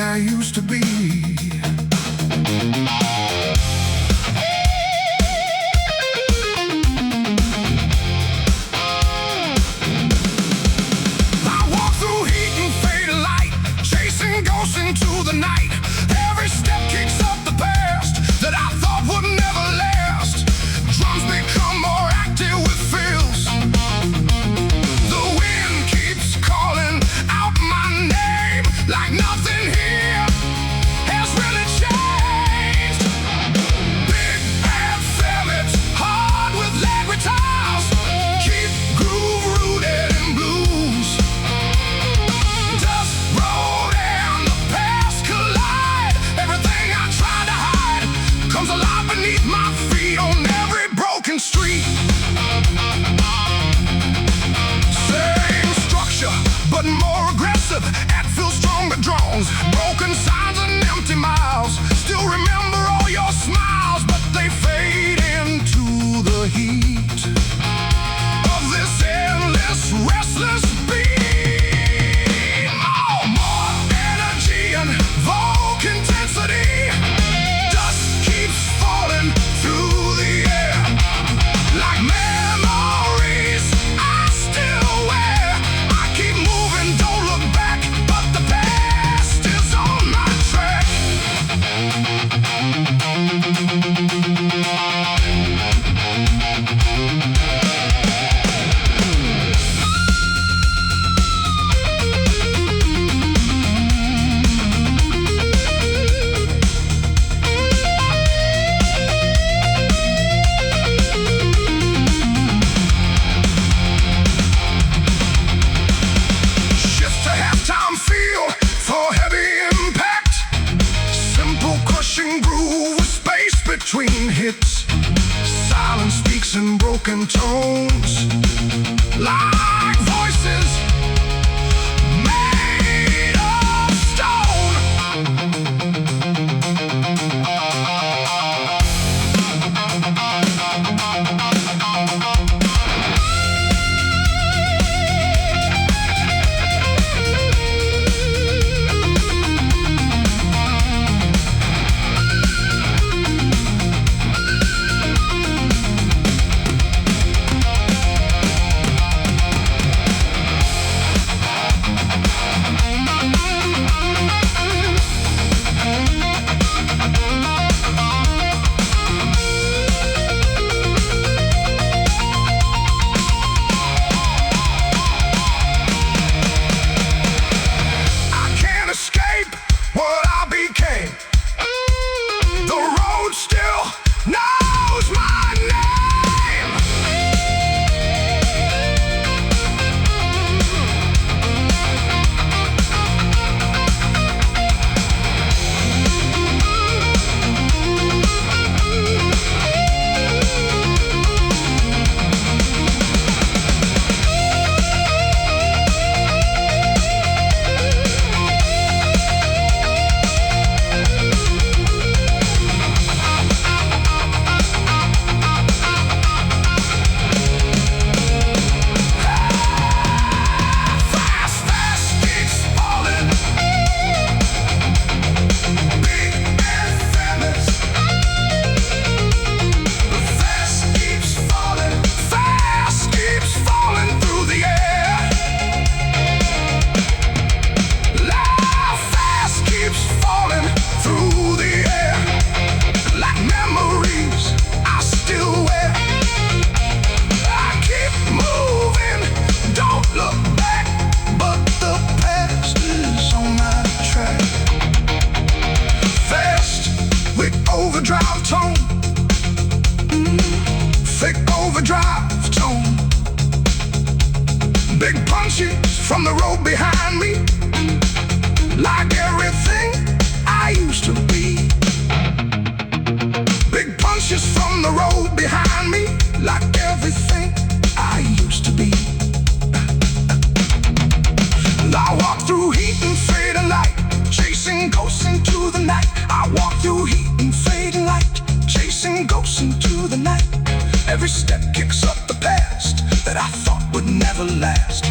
I used to be. I walk through heat and faded light, chasing ghosts into the night. Every step kicks up the past that I thought would never last. Drums become more active with fills. The wind keeps calling out my name like nothing here has really changed. Big bad ferments, hard with lead guitars, keep groove rooted in blues. Dust roll and the past collide. Everything I tried to hide comes alive beneath my feet on every broken street. Same structure, but more aggressive. Feel stronger drones, broken signs and empty miles. Still remember all your smiles, but they fade into the heat of this endless, restless beat. Oh, more energy and Vaughan intensity. Dust keeps falling through the air like memories I still wear. I keep moving, don't look back, but the past is on my track. Shift to halftime feel for heavy impact. Simple crushing groove with space between hits. Silence speaks in broken tones like voices made of stone. I can't escape what I became. The road still knows my name. Fast, fast keeps falling. Big and famous. Fast keeps falling through the air. Life fast keeps falling through the air like memories I still wear. I keep moving, don't look back, but the past is on my track. Fast with overdrive tone, thick overdrive tone. Big punches from the road behind me, like everything I used to be. like everything I used to be. I walk through heat and fading light, chasing ghosts into the night. I walk through heat and fading light, chasing ghosts into the night. Every step kicks up the past that I thought would never last.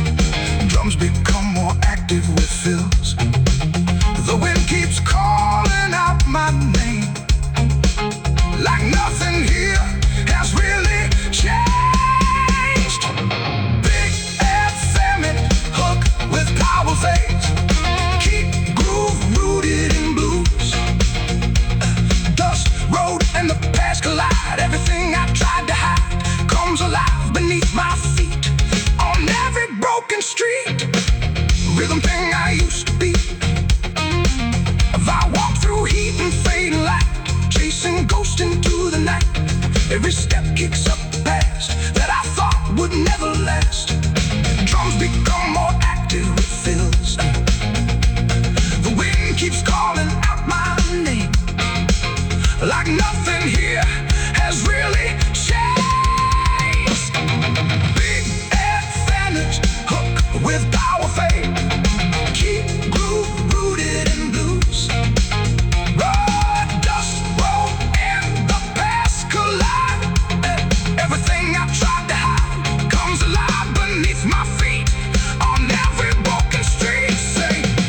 Drums become more active with fills. The wind keeps calling out my name, like nothing here has really changed. Big effeminate hook with power fades, keep groove rooted in blues. Dust, road, and the past collide. Everything I tried to hide comes alive beneath my feet. On every broken street, rhythm thing I used to be. I walk through heat and fading light, chasing ghosts into the night. Every step kicks up the past that I thought would never last. Drums become more active with fills. The wind keeps calling out my name, like nothing here has really changed. Big advantage hook with power fade, keep groove rooted in blues. Road, dust, road, and the past collide. Everything I tried to hide comes alive beneath my feet. On every broken street,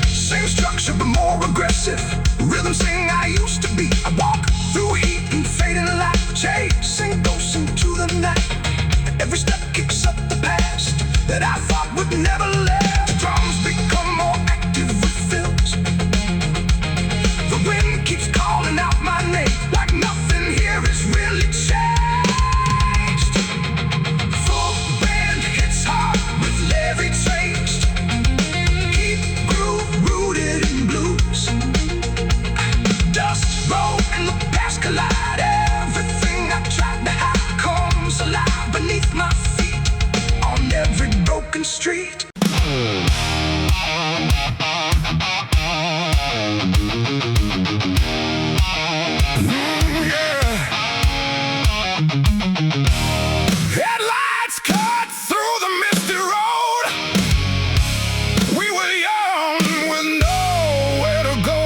same structure but more aggressive. Rhythm sing I used to be. I walk through heat and fading light, chasing ghosts into the night. Every step kicks up the past that I thought would never last. Drums become more active with fills. The wind keeps calling out my name, like nothing here is really changed. Full band hits hard with levy taste, keep groove rooted in blues. Dust, road, and the past collide. Everything I tried to hide comes alive beneath my feet. On every broken street. Headlights cut through the misty road. We were young with nowhere to go.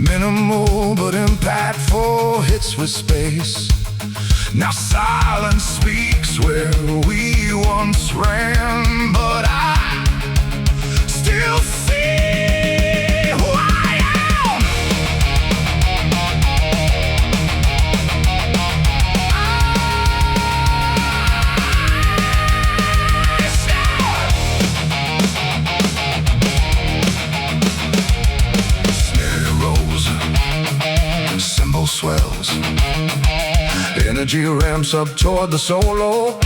Minimal but impactful hits with space. Now silence speaks where we once ran, but I still see who I am. Snare rolls, cymbal swells, energy ramps up toward the solo.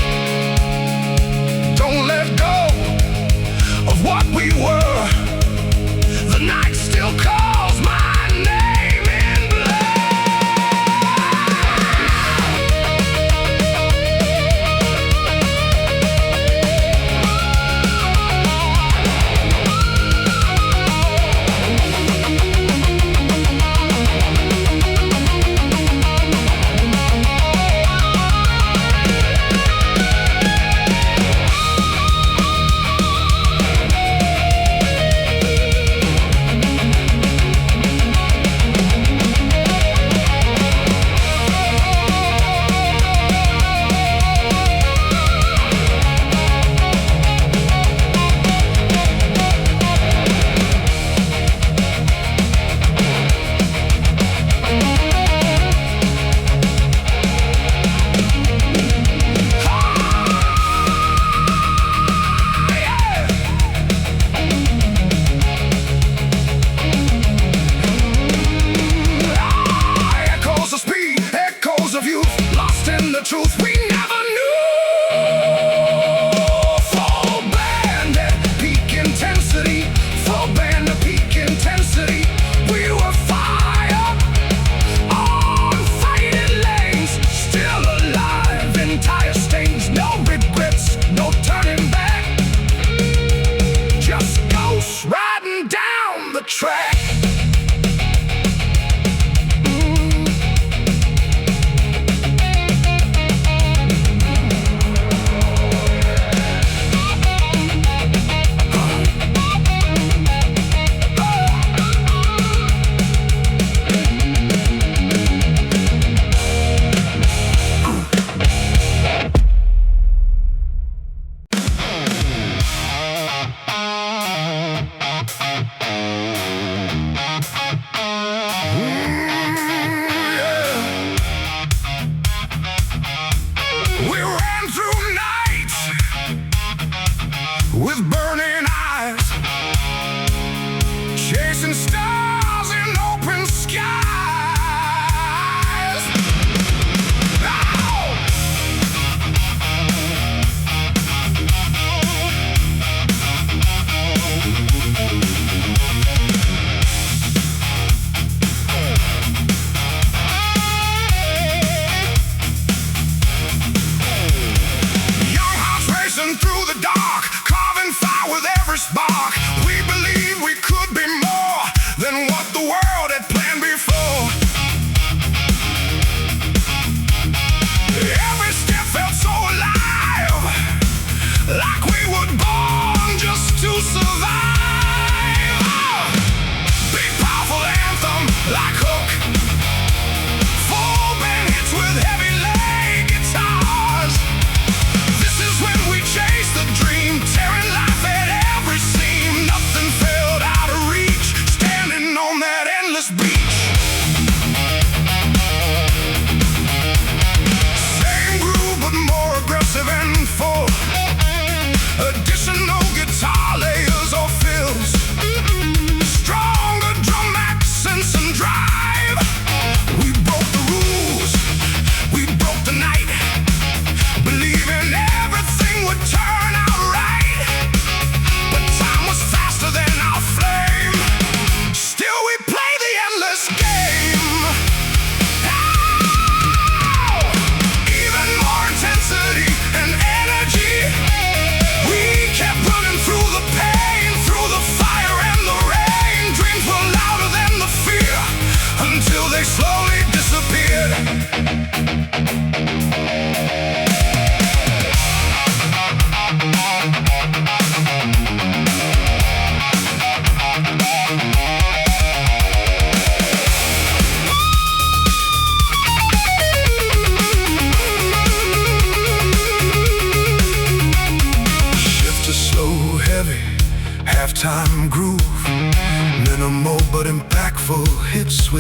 Don't let go of what we were. The night still calls my name in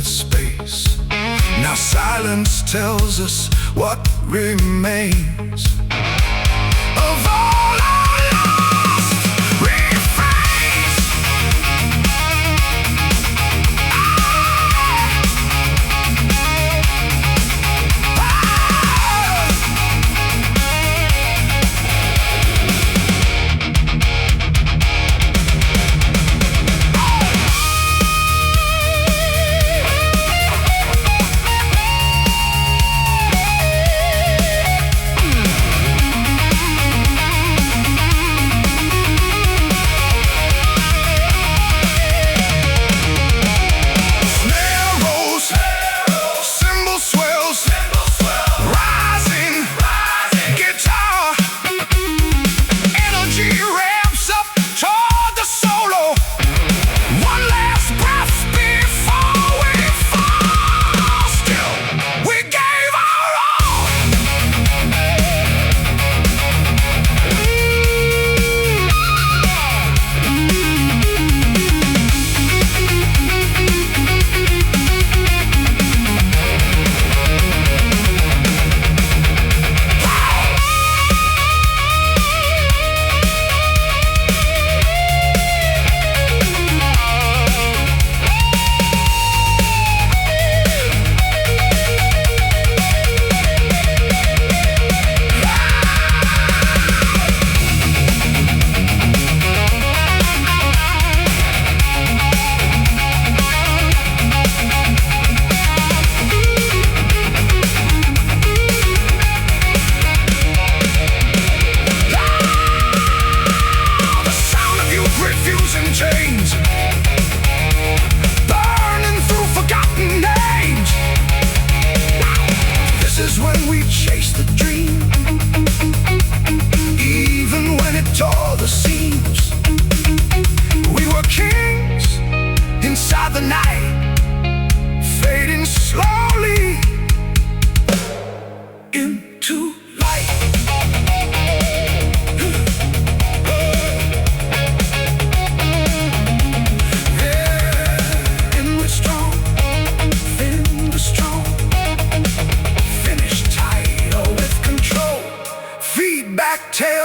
space. Now silence tells us what remains of all our lost refrains. The night fading slowly into light. Yeah, and we're strong, finish tight, or with control. Feedback tail.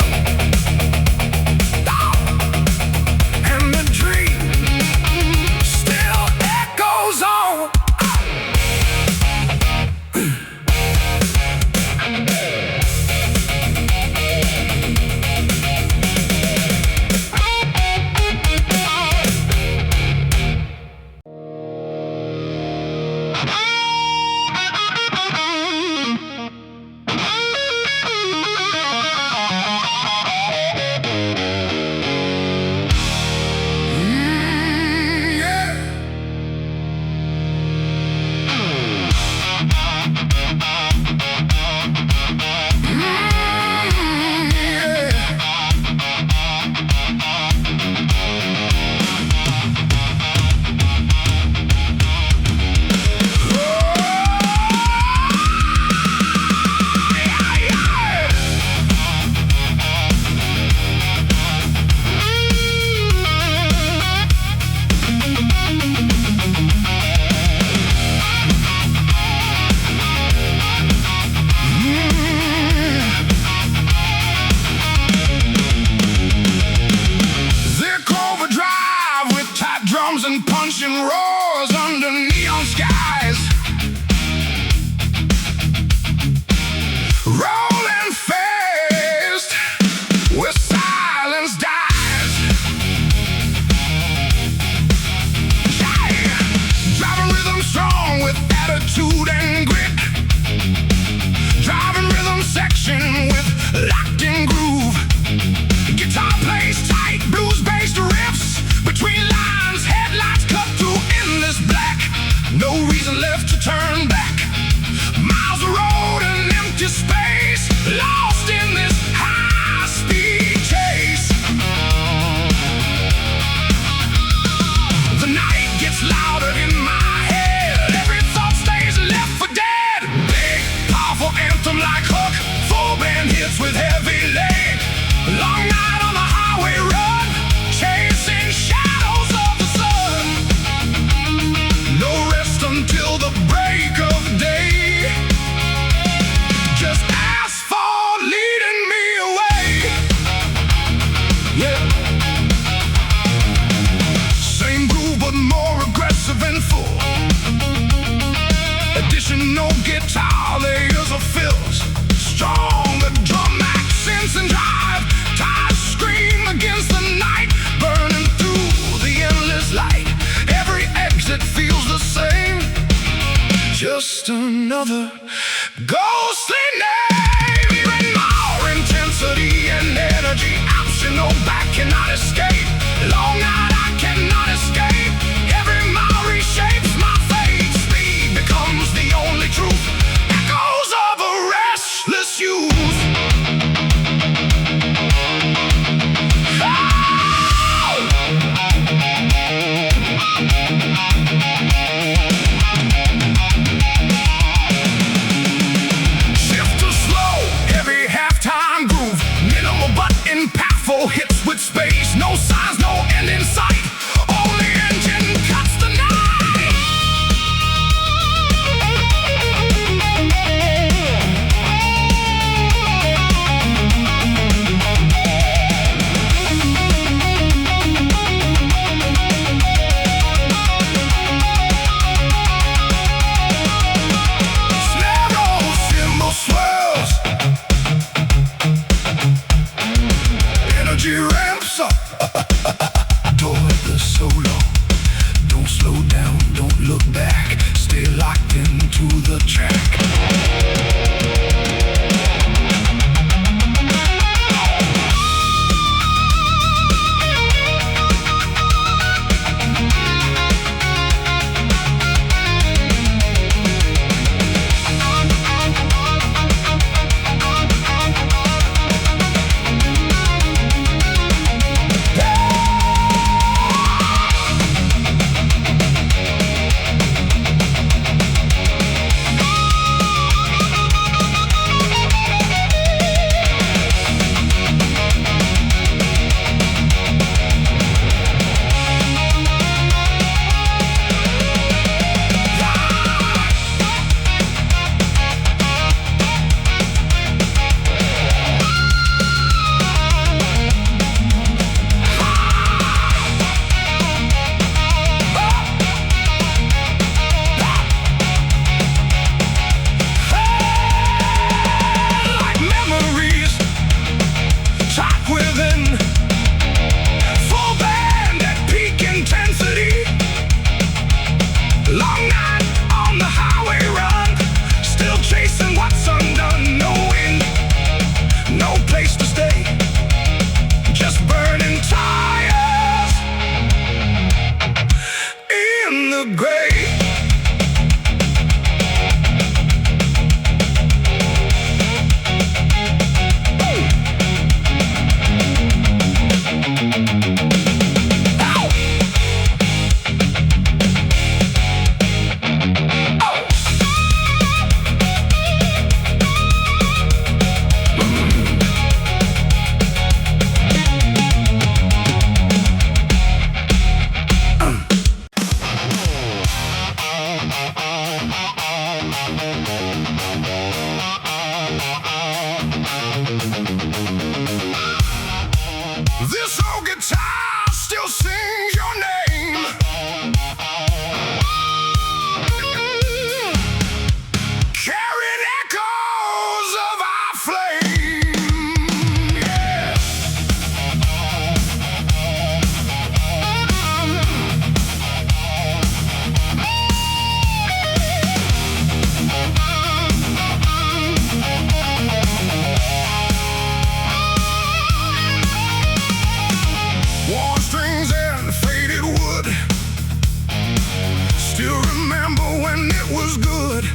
And punching roars under neon skies, rolling fast where silence dies. Yeah. Driving rhythm strong with attitude and grit, driving rhythm section with locked in groove. Guitar plays tight, blues based riffs between lines, headlights cut through endless black. No reason left to turn back. Miles of road and empty space, lost in this high-speed chase. The night gets louder in my head, every thought stays left for dead. Big, powerful anthem like hook, full band hits with heavy lead. Long night on the highway run, chasing shadows of the sun. No rest until Just another ghostly name. Even more intensity and energy. Optional back cannot escape. Long night I cannot escape. Every mile reshapes my fate. Speed becomes the only truth. Echoes of a restless youth. Hits with space, no signs, no end in sight. Only engine cuts the night. Snare rolls, cymbal swells. Energy ramps up. Adore the solo. Don't slow down, don't look back. Stay locked into the track. Long night on the highway run, still chasing what's undone. No wind, no place to stay, just burning tires in the gray. This old guitar still sings your name. Carrying echoes of our flame. Yeah. Worn strings and faded wood. Still remember when it was good.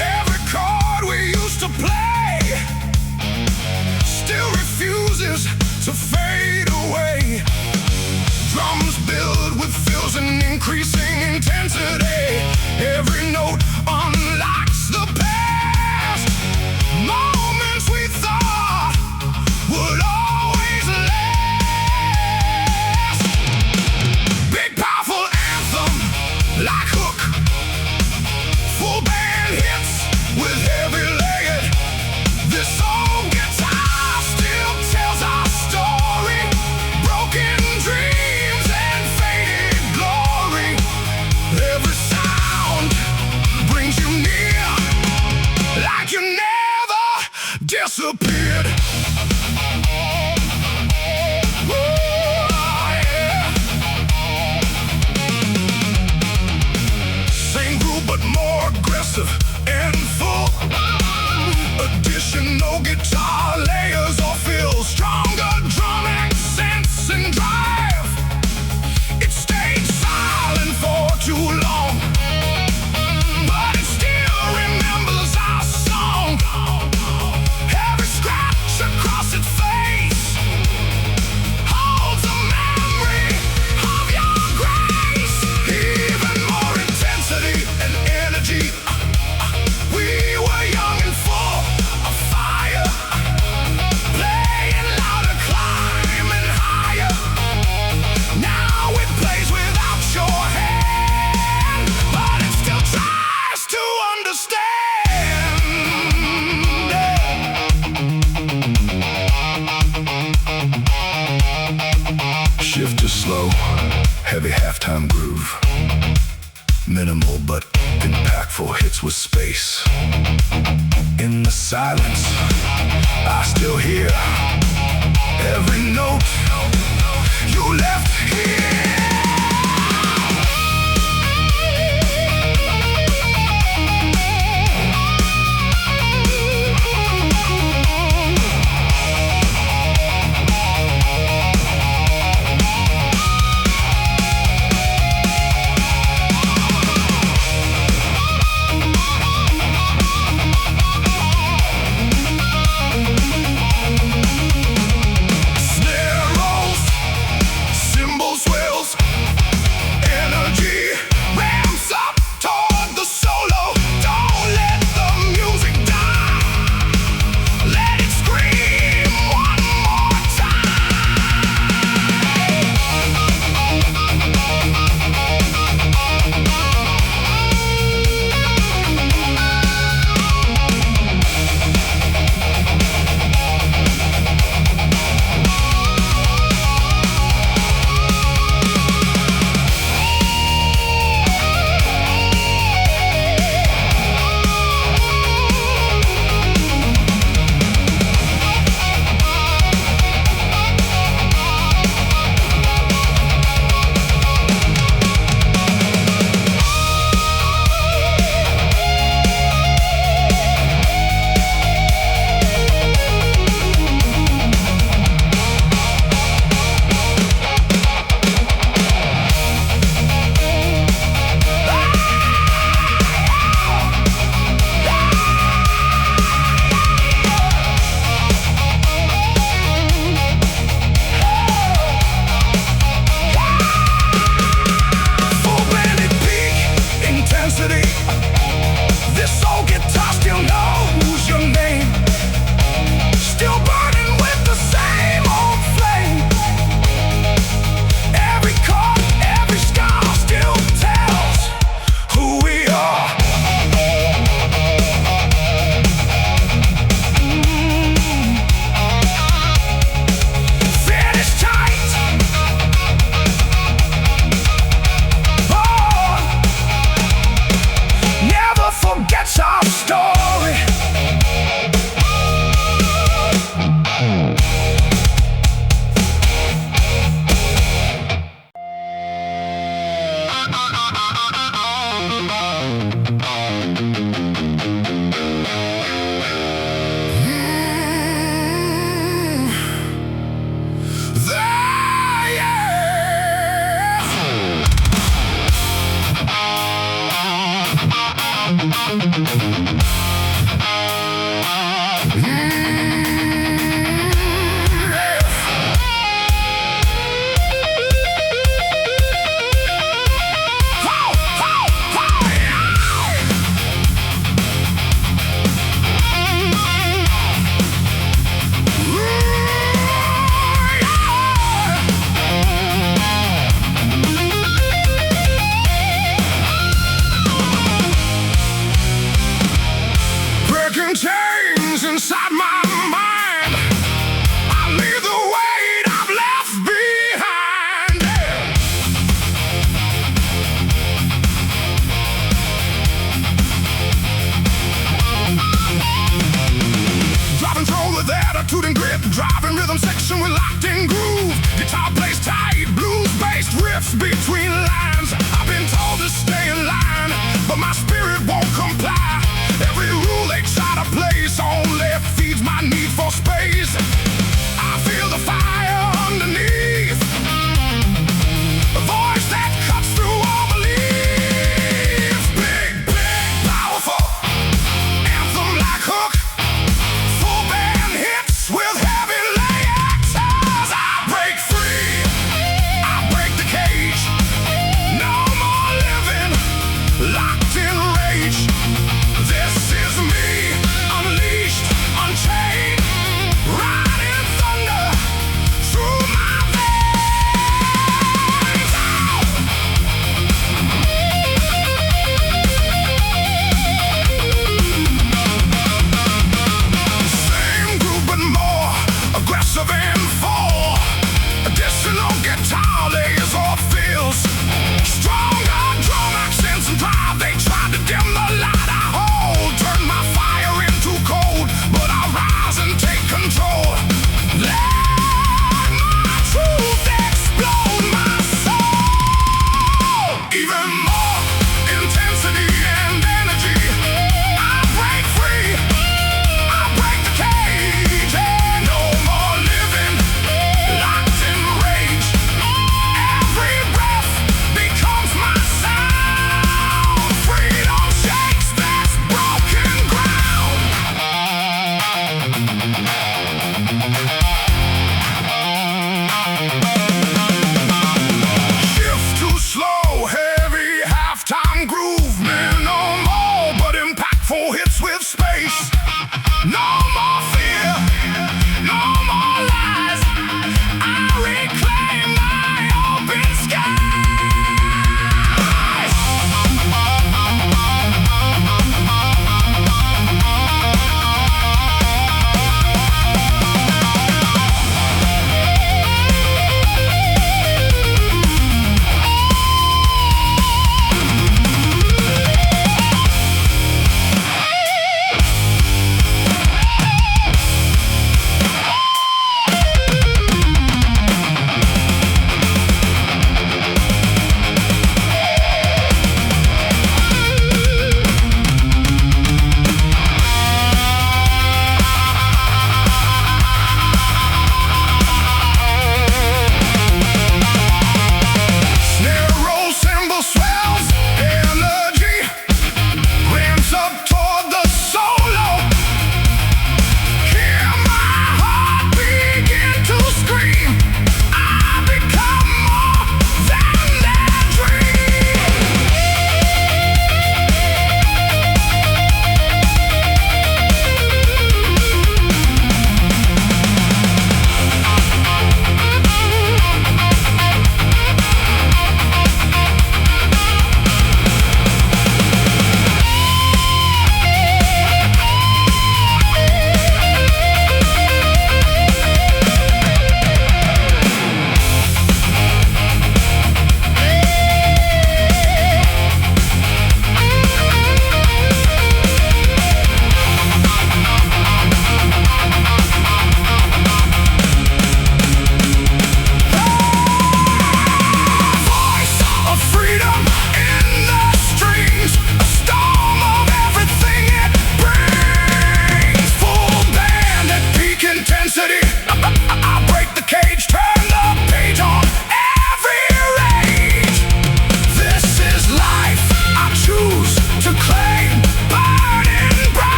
Every chord we used to play still refuses to fade away. Drums build with fills and increasing intensity. Every note unlocks the past. Moments we thought would always last. Big powerful anthem like hook. Full band hits with heavy legged. This old guitar still tells our story. Broken dreams and faded glory. Every sound brings you near, like you never disappeared. Ooh, yeah. Same groove expensive and full. Additional guitar layers or fills, stronger drum accents and drive. It stayed silent for too long, but it still remembers our song. Every scratch across its face holds a memory of your grace. Even more intensity and energy. We were young and full of fire, playing louder, climbing higher. Now it plays without your hand, but it still tries to understand. Shift to slow, heavy halftime groove. Minimal but impactful hits with space. In the silence, I still hear every note you left here.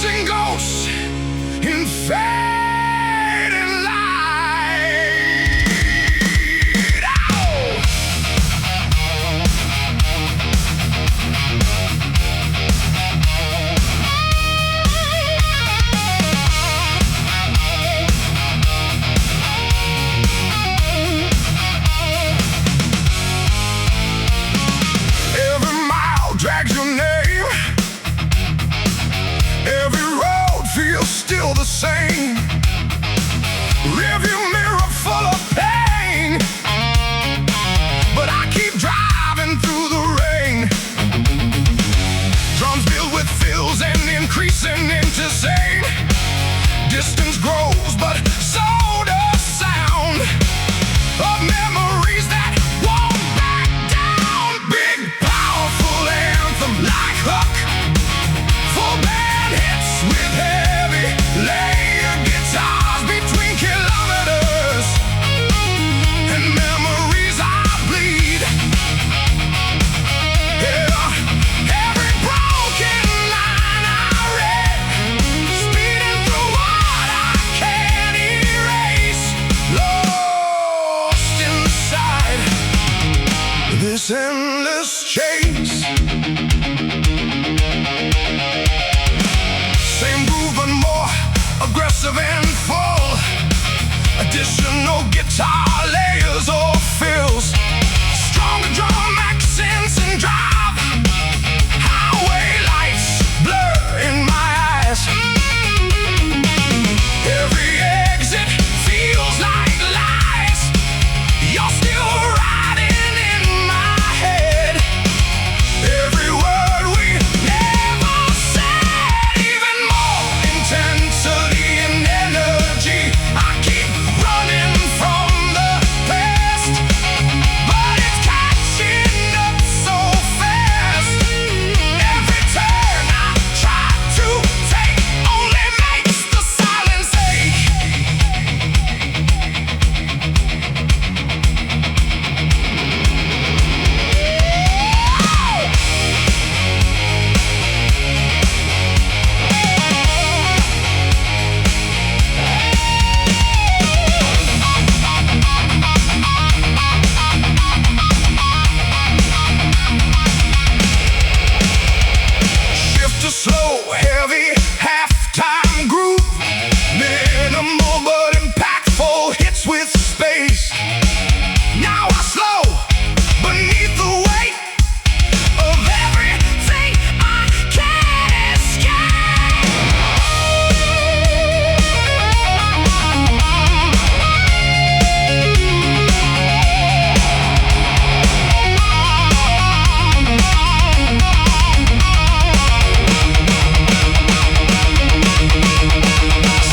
chasing ghosts in fading light. Oh! Every mile drags your name. Every road feels still the same. Rearview mirror full of pain, but I keep driving through the rain. Drums filled with fills and increasing into insane. Distance grows, but so does sound of memories that won't back down. Big, powerful anthem like Hook. Full band hits with heavy layered guitars between kilometers, and memories I bleed. Yeah, every broken line I read, speeding through what I can't erase, lost inside this endless chase. Same groove but more aggressive and full. Additional guitar layers or fills. Stronger drum accents and drive. Highway lights blur in my eyes. Every exit feels like lies. You're still riding in my head. Every word we never said. Even more intensity and energy. I keep running from the past, but it's catching up so fast. Every turn I try to take only makes the silence ache. Shift to slow, heavy, halftime groove. Minimal but impactful hits with space. Now I slow beneath the weight of everything I can't escape.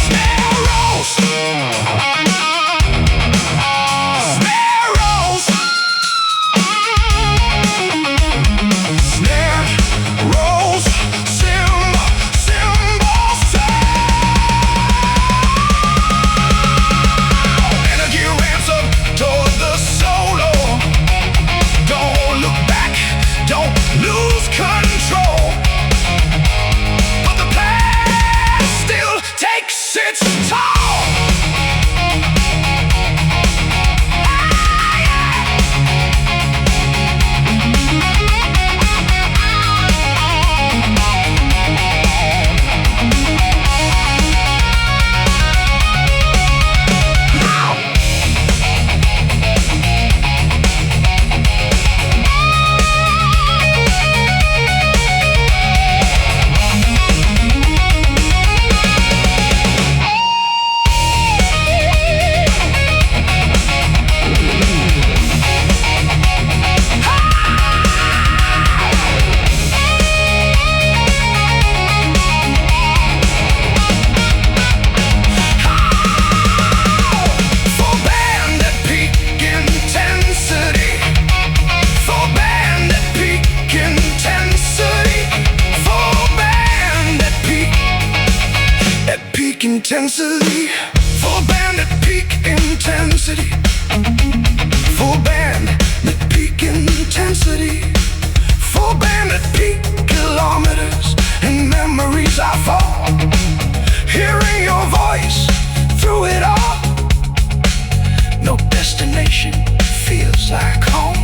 Snare rolls, snare rolls, snare rolls, cymbals energy ramps up toward the solo. Don't look back, don't lose control. But the past still takes its toll. Full band at peak intensity. Full band at peak intensity. Full band at peak intensity. Full band at peak intensity. Full band at peak intensity. Full band at peak kilometers, and memories I fall. feels like home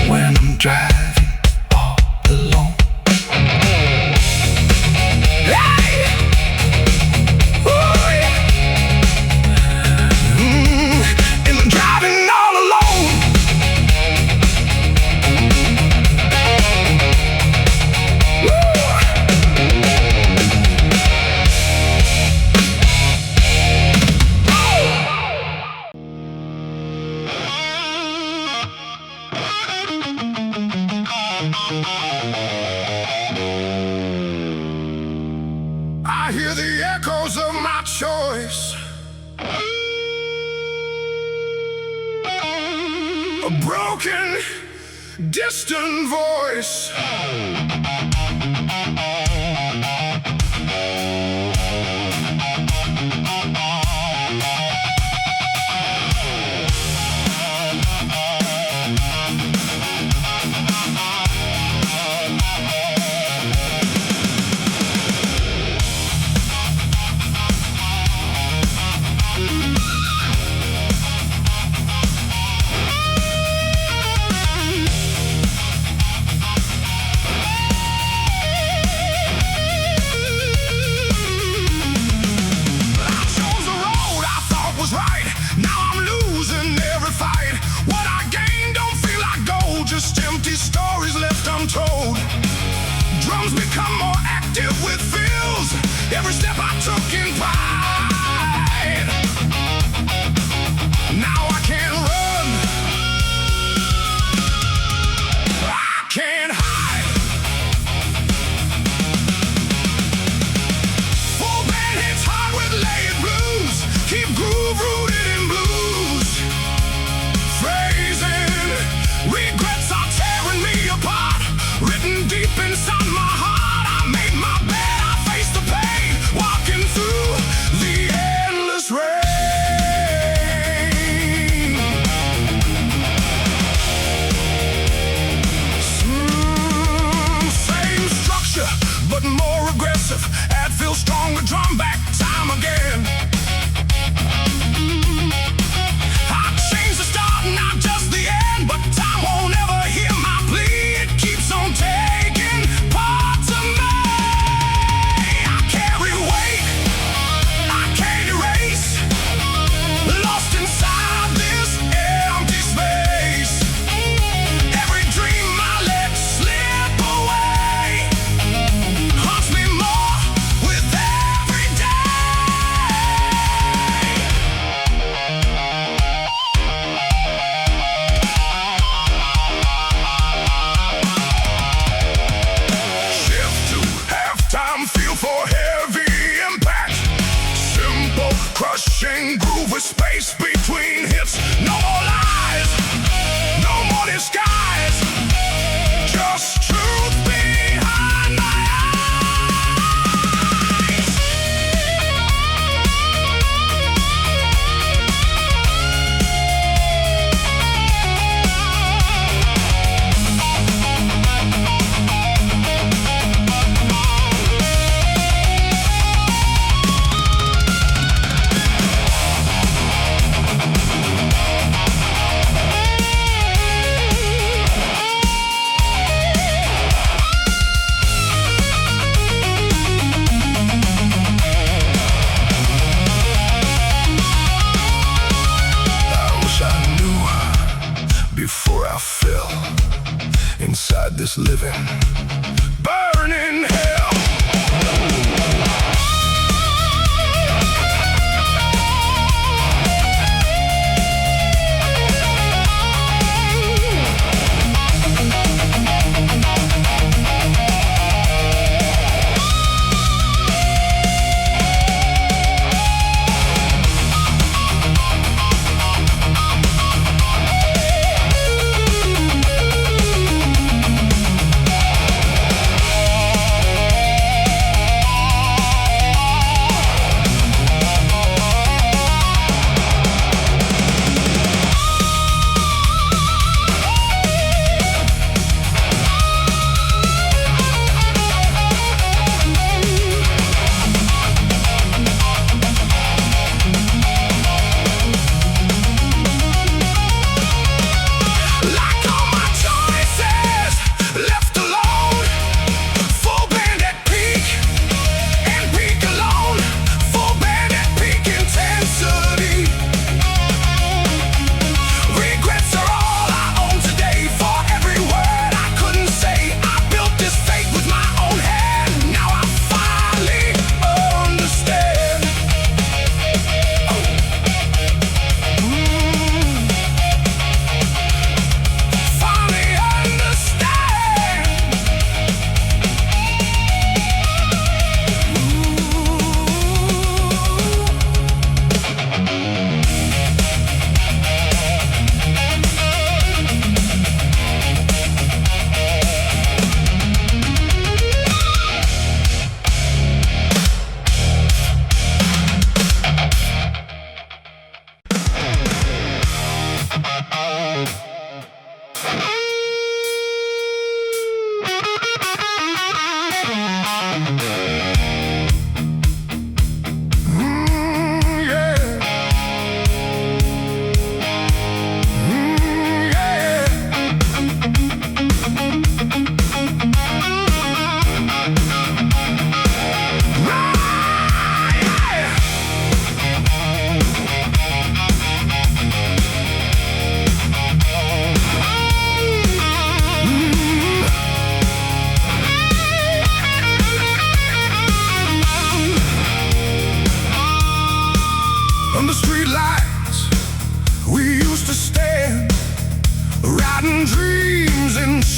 when I'm driving all alone. Hey! Ooh, yeah. And I'm driving all alone. I hear the echoes of my choice, a broken, distant voice. Just empty stories left untold. Drums become more active with fills. Every step I took in pride. Now I can't run, I can't hide. Full band hits hard with layered blues. Keep groove rooted in blues. Phrasing regrets are tearing me apart. Written deep inside my heart. I made my bed, I face the pain. Walking through the endless rain. Same structure, but more aggressive. Add feel stronger, drum back time again. I changed the start, not just the end, but time won't ever hear my plea. It keeps on taking parts of me. I carry weight I can't erase, lost inside this empty space. Every dream I let slip away haunts me more with every day. Shift to halftime, feel for heavy impact. Simple, crushing groove with space between hits. No more lies, no more disguise. Just truth behind my eyes.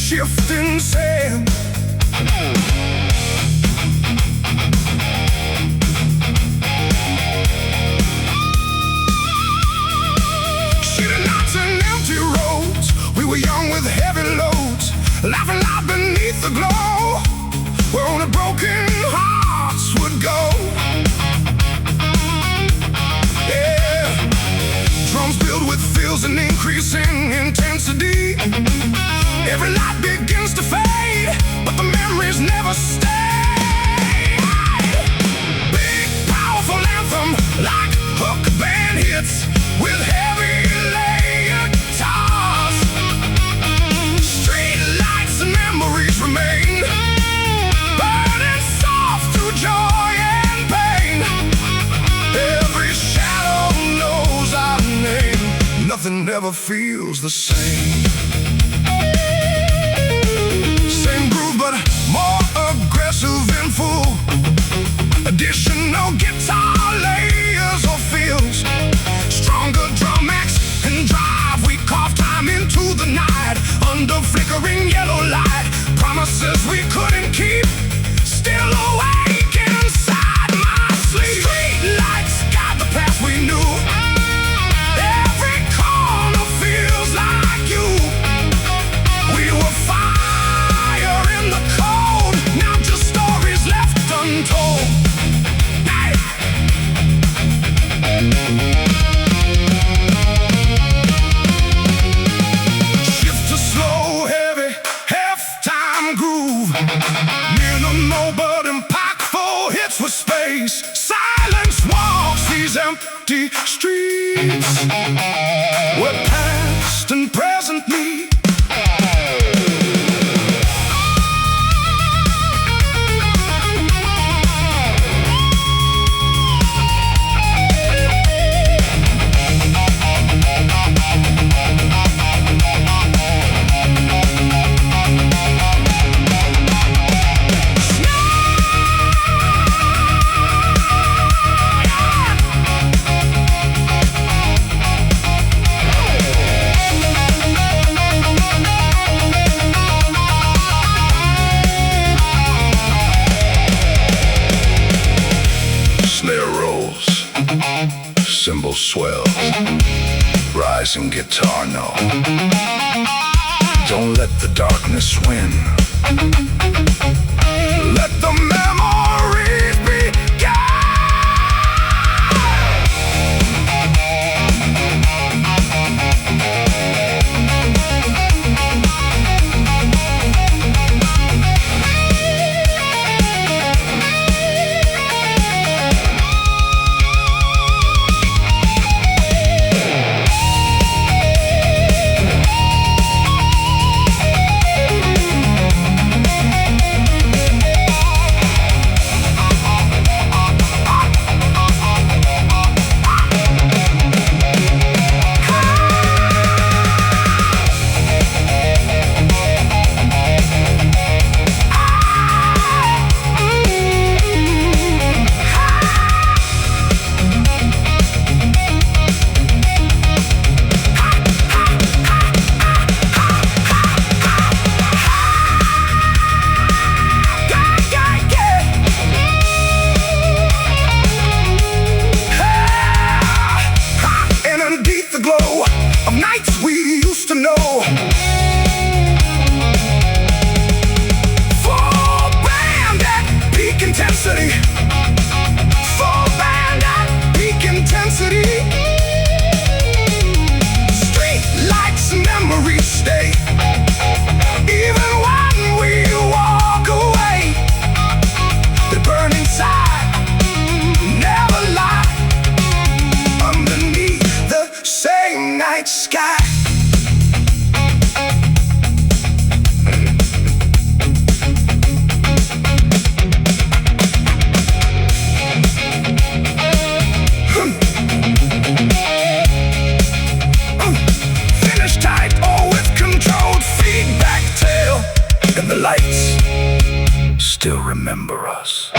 shifting sand. City nights and empty roads, we were young with heavy loads, laughing loud beneath the glow, where only broken hearts would go. Yeah, drums filled with fills and increasing intensity. Every light begins to fade, but the memories never stay. Big, powerful anthem, like hook band hits, with heavy layered guitars. Street lights and memories remain, burning soft through joy and pain. Every shadow knows our name, nothing ever feels the same. Same groove but more aggressive and full. Additional guitar layers or fills, stronger drum max and drive. We carve time into the night under flickering yellow light. Promises we couldn't keep, still awake inside my sleep. Street lights guide the path we knew. Every corner feels like you. We were fire in the cold, now just stories left untold. Hey. Shift to slow, heavy, half-time groove. Minimal but impactful hits with space. Silence walks these empty streets, where past and present meet. Cymbal swells, rising guitar note. Don't let the darkness win. Let the memories begin. Full band at peak intensity. Street lights and memories stay, even when we walk away. They burn inside, never lie, underneath the same night sky. Still remember us.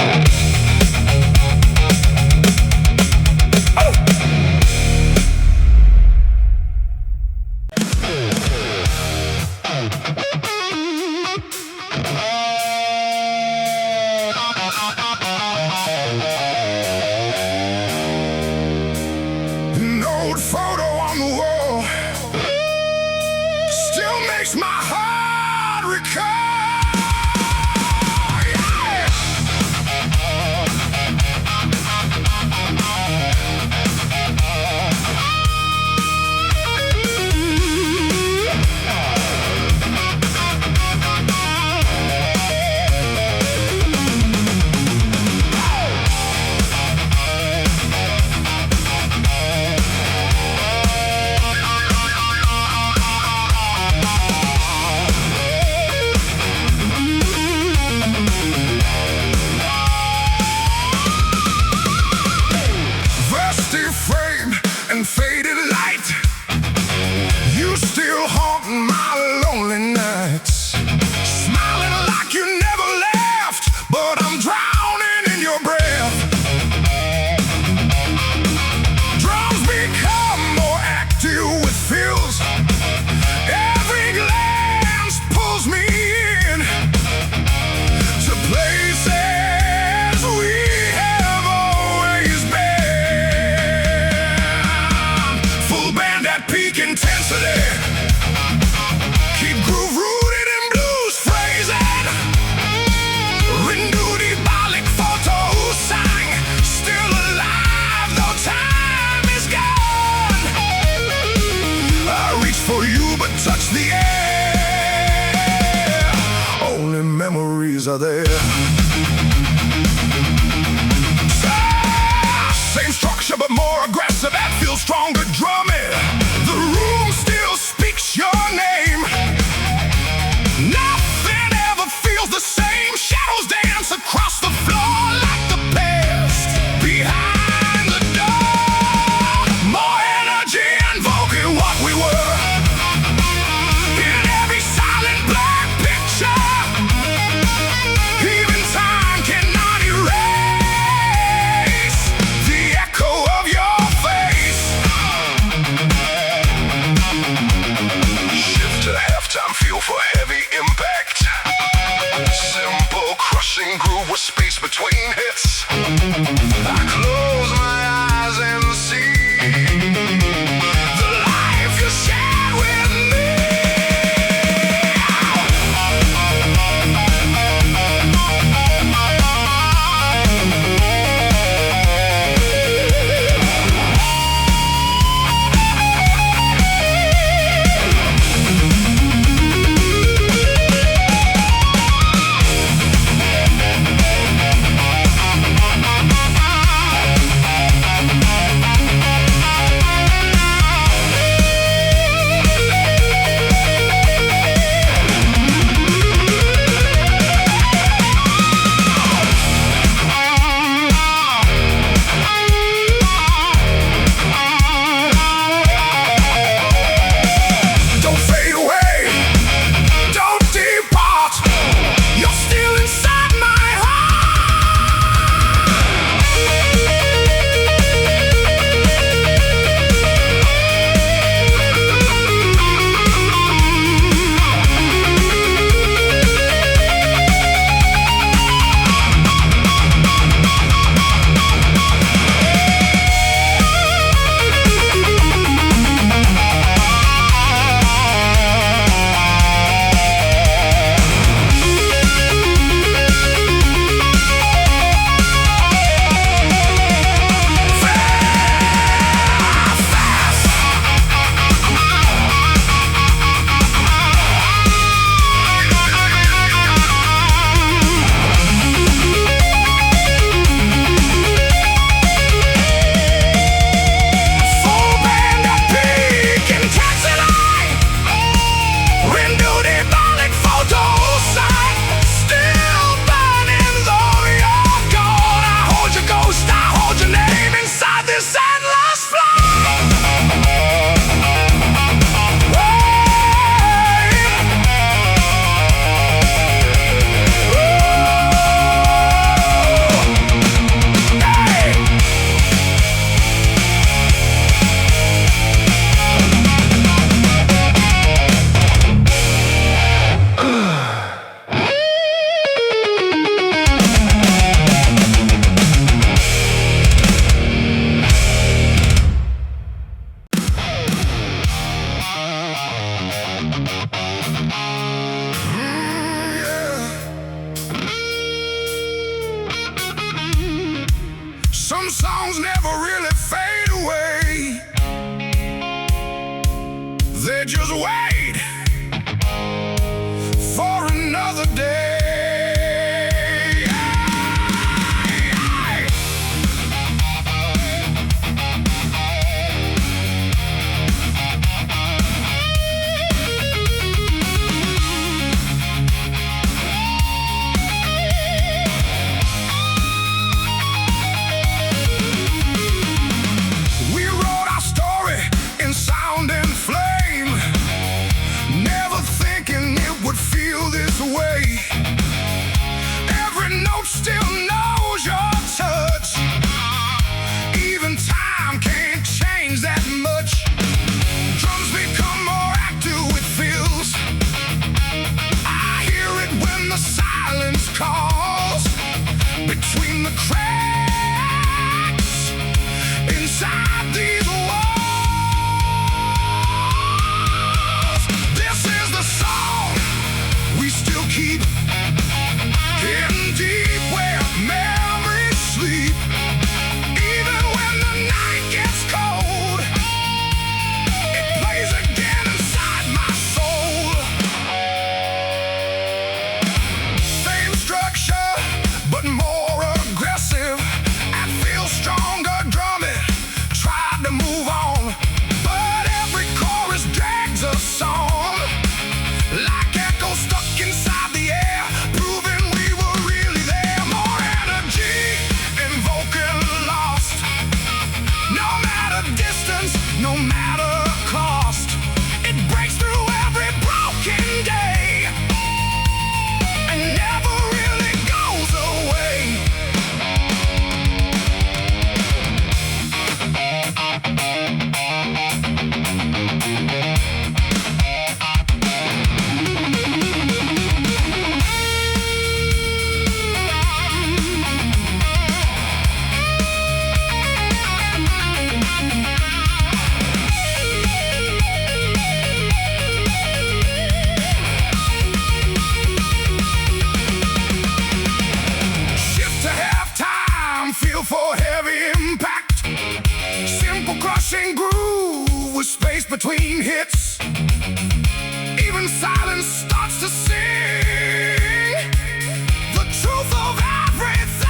I close my eyes and see the life you shared with me. Some songs never really fade away. They just wait for another day. Every note still knows your touch. Even time can't change that much. Drums become more active with feels. I hear it when the silence calls between the cracks inside these walls. This is the song we still keep hidden deep where memories sleep. Even when the night gets cold, it plays again inside my soul. Same structure, but more aggressive. I feel stronger drumming. Tried to move feel for heavy impact. Simple crushing groove with space between hits. Even silence starts to sing the truth of everything.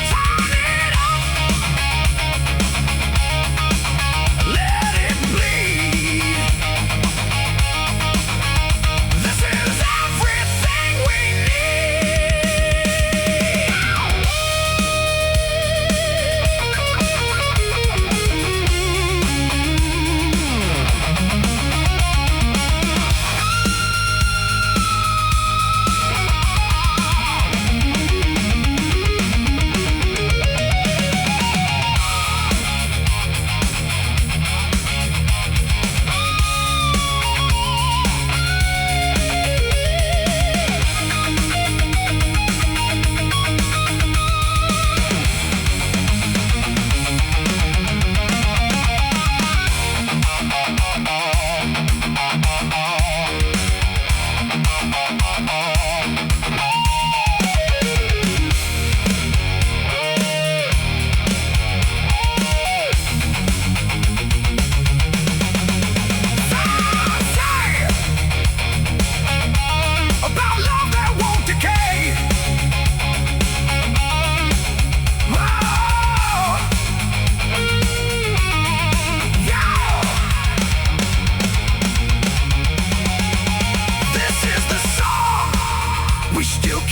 Turn it up, let it bleed. This is everything we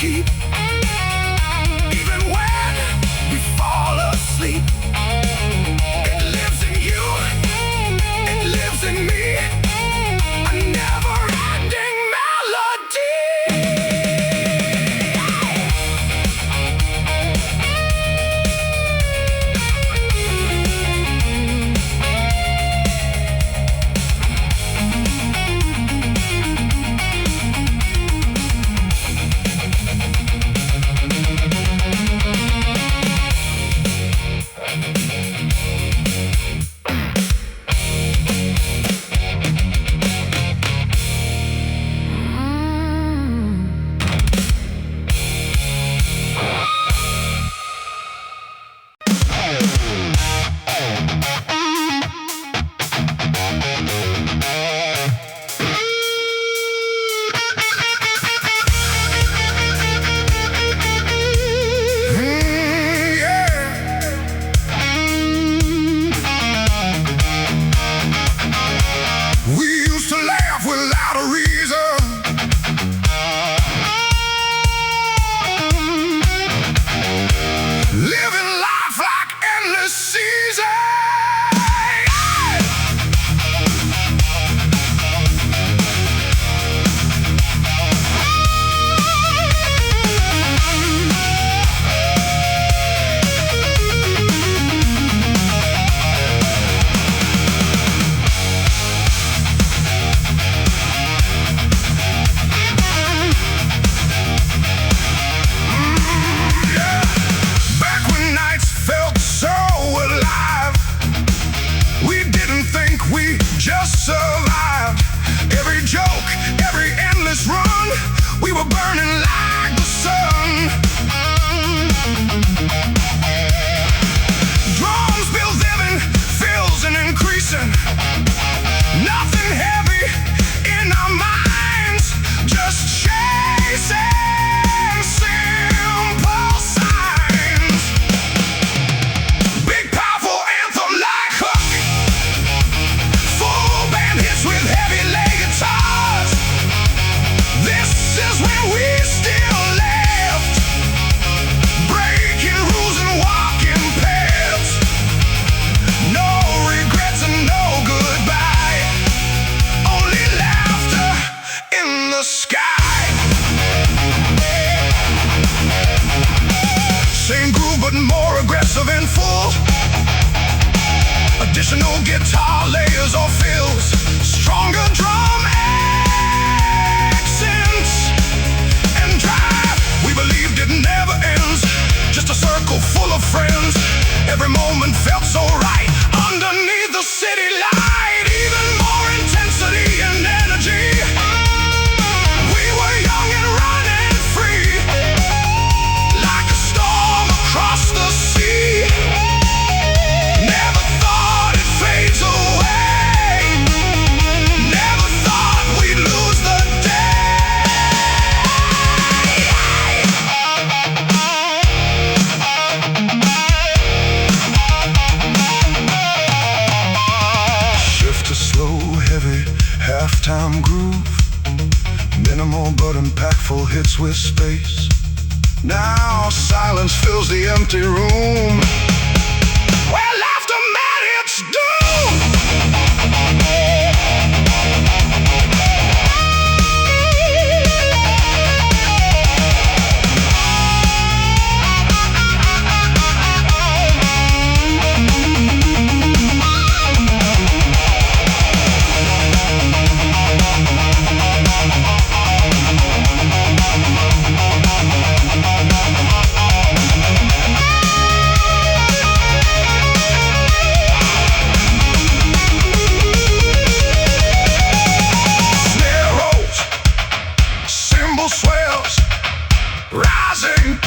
keep, even when we fall asleep. It lives in you, it lives in me, a never-ending melody. Just survived every joke, every endless run. We were burning like the sun. Drums build living, fills and increasing. Nothing heavy in our minds, just chasing simple signs. Big powerful anthem like Hook. Hits with heavy leg guitars. This is when we still left, breaking rules and walking paths. No regrets and no goodbye, only laughter in the sky. Same groove but more aggressive and full. Additional guitar layers or fills, stronger drum accents and drive. We believed it never ends, just a circle full of friends. Every moment felt so right underneath the city light. Even more intensity and energy. We were young short, impactful hits with space. Now silence fills the empty room, where laughter met its doom. Swells, rising.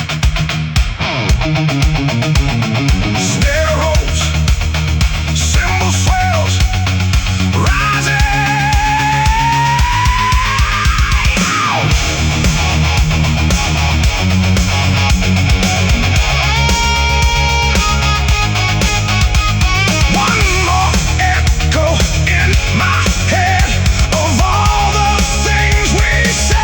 Snare rolls, cymbal swells, rising. One more echo in my head of all the things we said.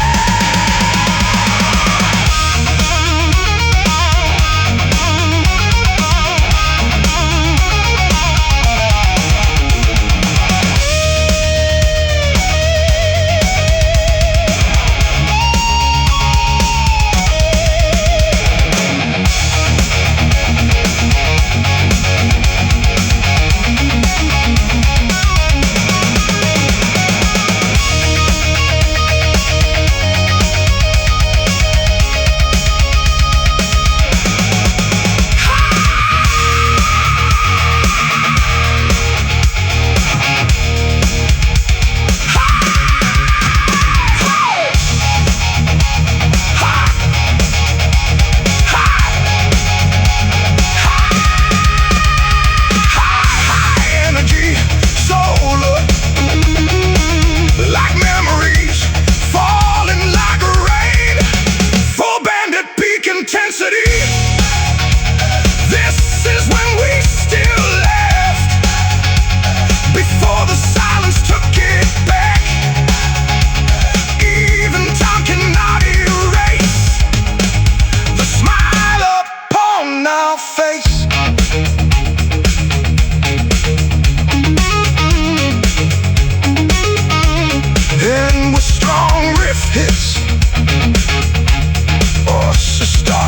This is when we still left, before the silence took it back. Even time cannot erase the smile upon our face. And with strong riff hits or sister.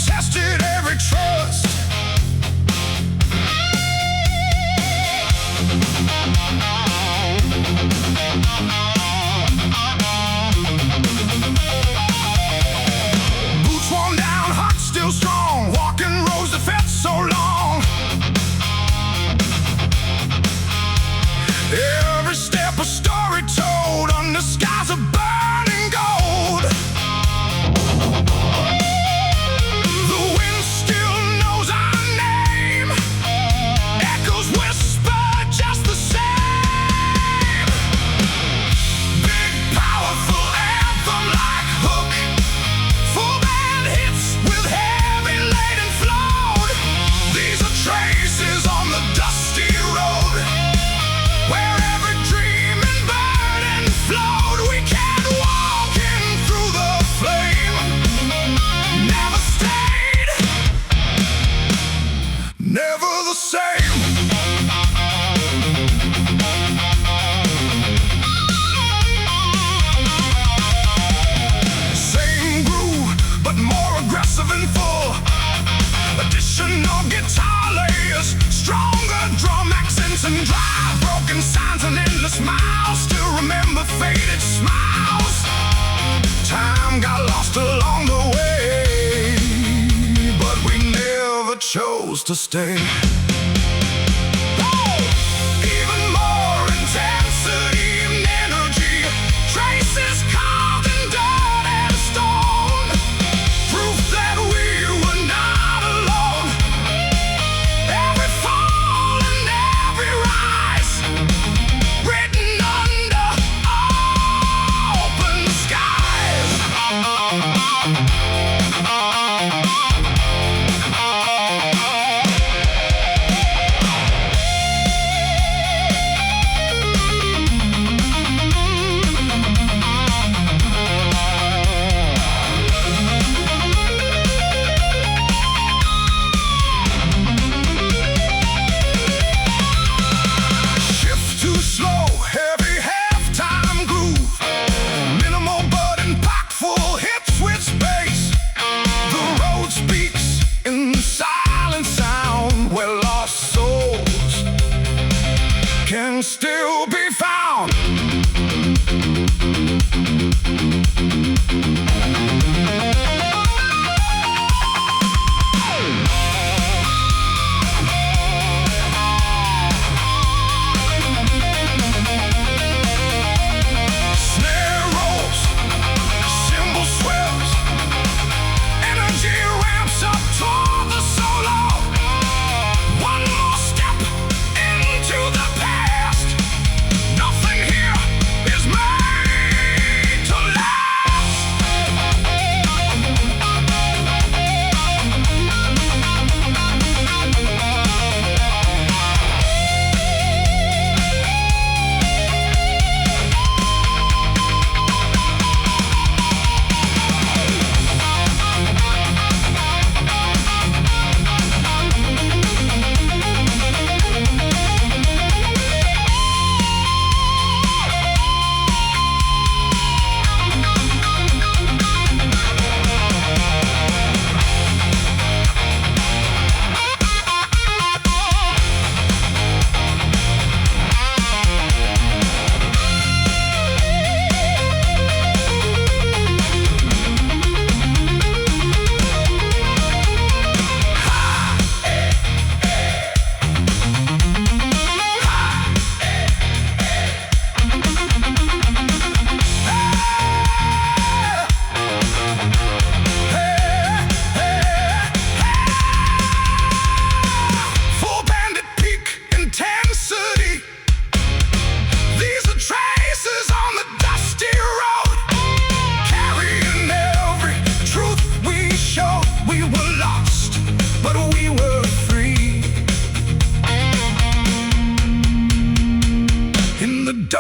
Tested every trust. Boots worn down, heart still strong, walking roads that felt so long. Every step a story told, under skies of burning gold. chose to stay. Even more intense.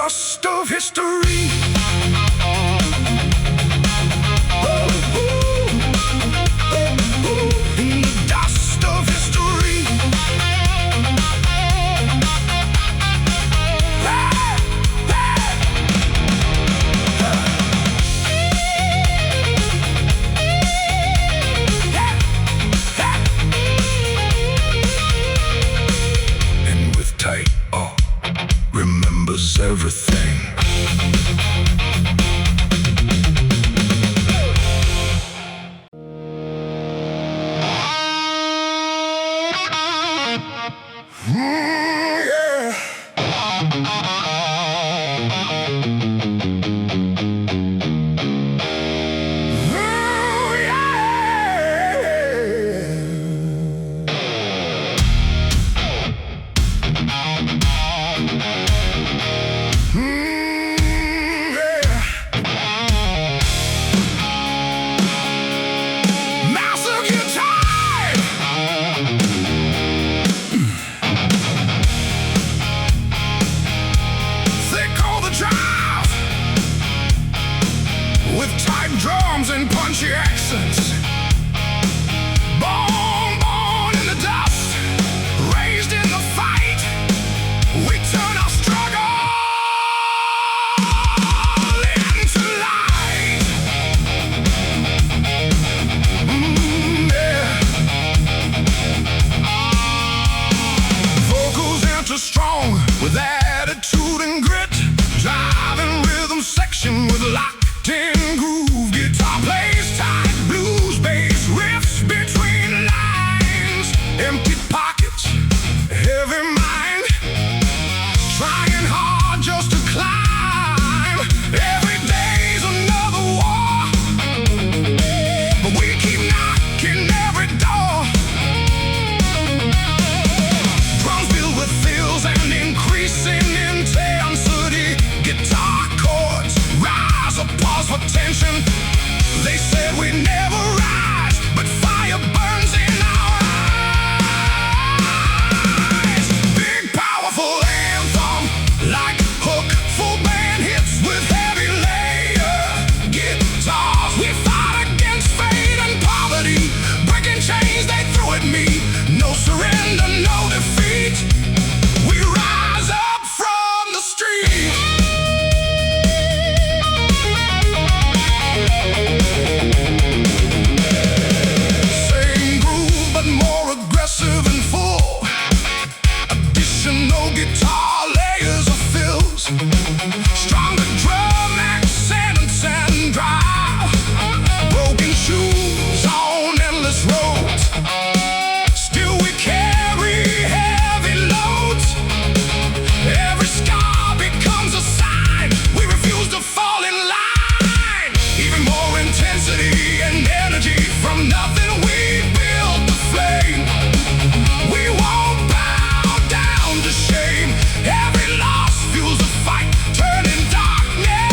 dust of history. In the dust of history. And with tight remembers everything. Yeah. With tight drums and punchy accents. Born in the dust, raised in the fight. We turn our struggle into light. Yeah. Vocals enter strong with attitude and grit. Driving rhythm section with locked-in groove. Guitar plays tight, blues bass riffs between lines. Empty pockets, heavy mind, trying hard just to climb. Every day's another war, but we keep knocking every door. Drums filled with fills and increasing intensity. Guitar chords rise up, pause for tension. They said we'd never rise, but fire burns in our eyes. Big powerful anthem, like hook, full band hits with heavy layer guitars. We fought against fate and poverty, breaking chains they threw at me. No surrender, no defeat. We rise up from the street. Same groove, but more aggressive and full. Additional guitar layers of fills. Stronger drum accents and drive. Broken shoes on endless roads. Still we carry heavy loads. Every scar becomes a sign. We refuse to fall in line. Even more intensity and energy from nothing. We build the flame. We won't bow down to shame. Every loss fuels the fight, turning darkness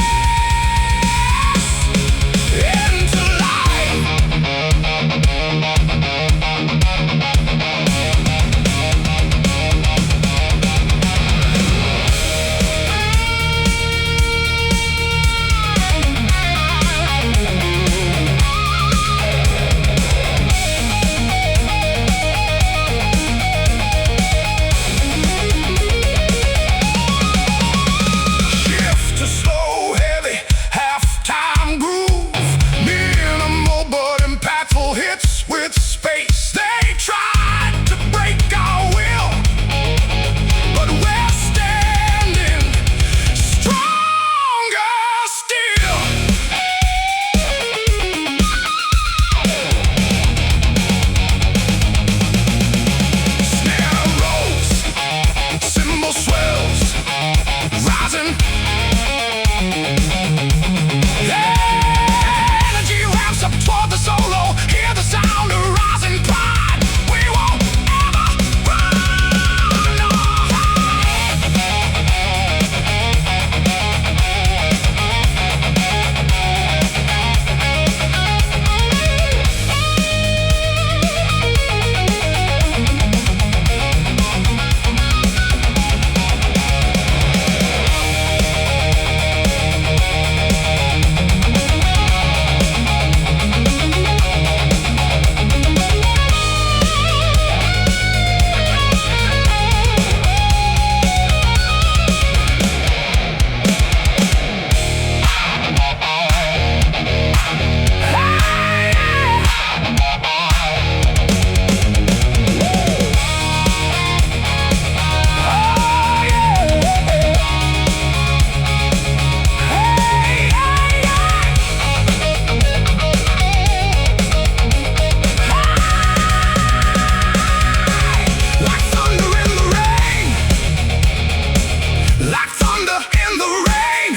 in the rain.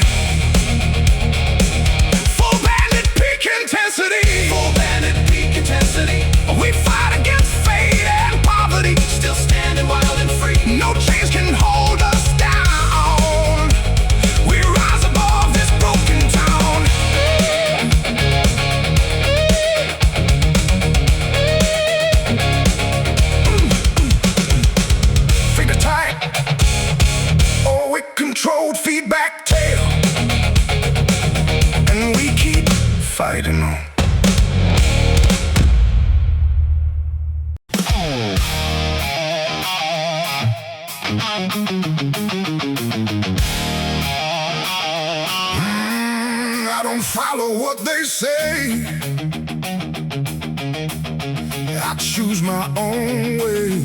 Full bandit peak intensity. Full bandit peak intensity. We fight against fate and poverty, still standing wild and free. No chains can hold us down. We rise above this broken town. Finger tight. Oh, we controlled feedback tail. And we keep fighting on. I don't follow what they say. I choose my own way.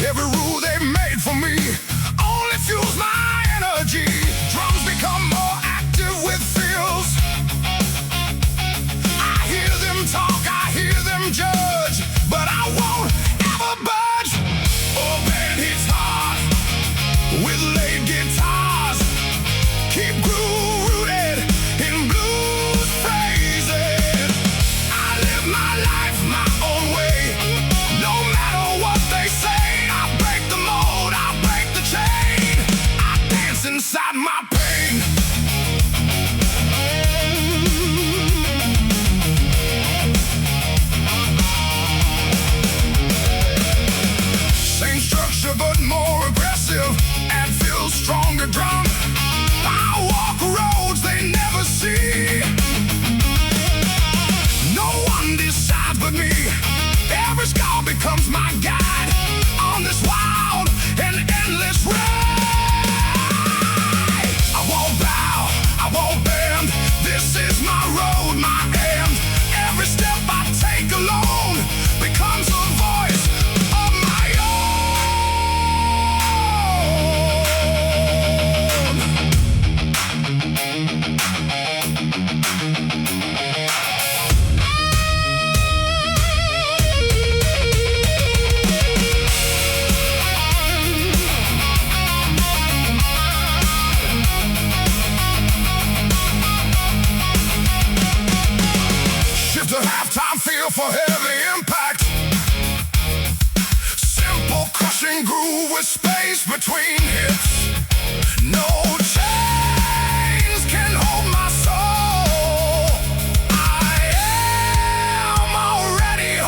Every rule they made for me only fuels my energy. Drums become more active with feels. I hear them talk, I hear them judge, but I won't ever budge. Oh, band hits hard with laid guitars. Keep groove rooted in blues phrases. I live my life my own way, no matter what they say. Inside my pain. Same structure but more aggressive and feels stronger drum. I walk roads they never see. No one decides but me. Every scar becomes my guide on this wild and endless ride. I won't bend, this is my road, my end. Every step I take alone becomes a voice of my halftime feel for heavy impact. Simple crushing groove with space between hits. No chains can hold my soul. I am already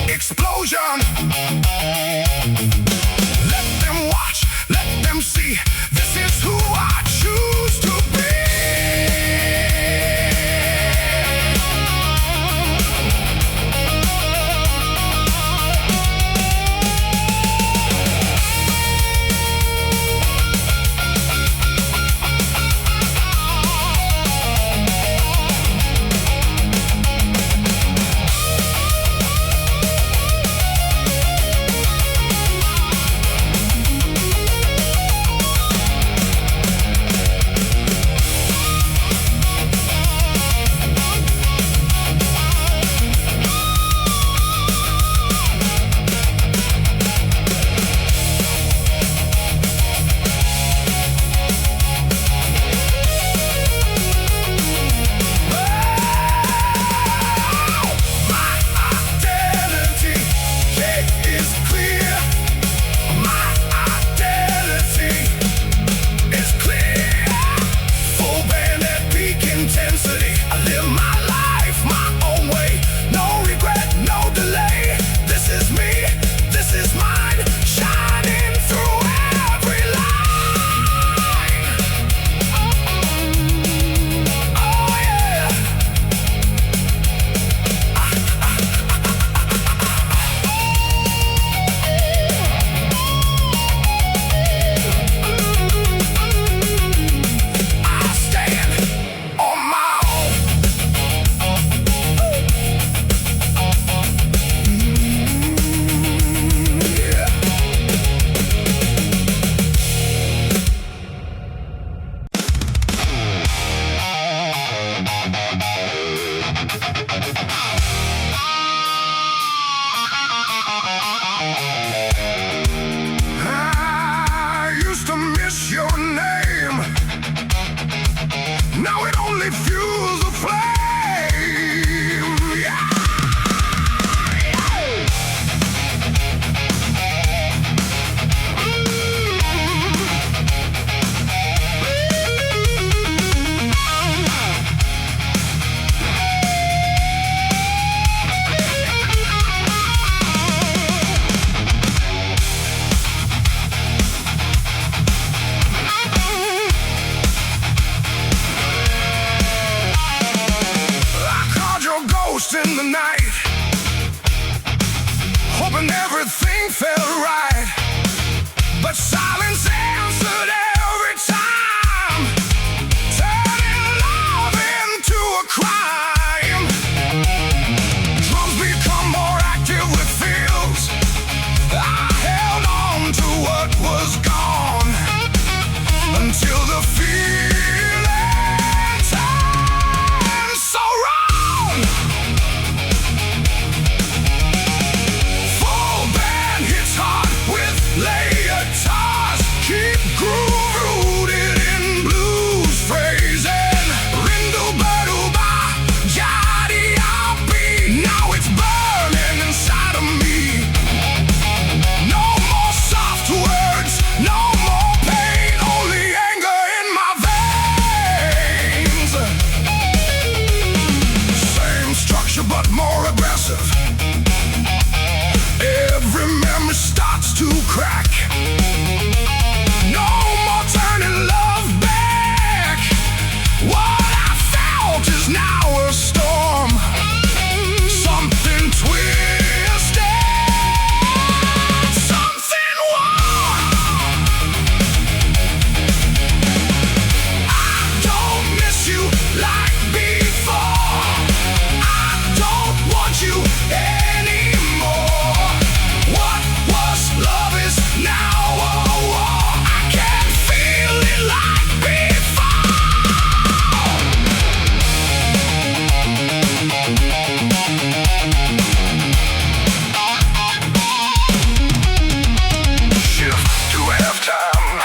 explosion. Let them watch, let them see. This is who I choose to be. everything felt right, but silence answered every time, turning love into a crime. Drums become more active with feels. I held on to what was gone until the feeling turned so wrong. Full band hits hard with layered guitars, keep groove rooted in blues phrasing. Rindu-ba-doo-ba, jadi-api, now it's burning inside of me. No more soft words, no more pain, only anger in my veins. Same structure but more aggressive. Every memory starts to crack. No more turning love back. What I felt is now a storm. Something twisted, something warm. I don't miss you like before. I don't want you anymore. What was love is now a war. I can't feel it like before. Shift to halftime,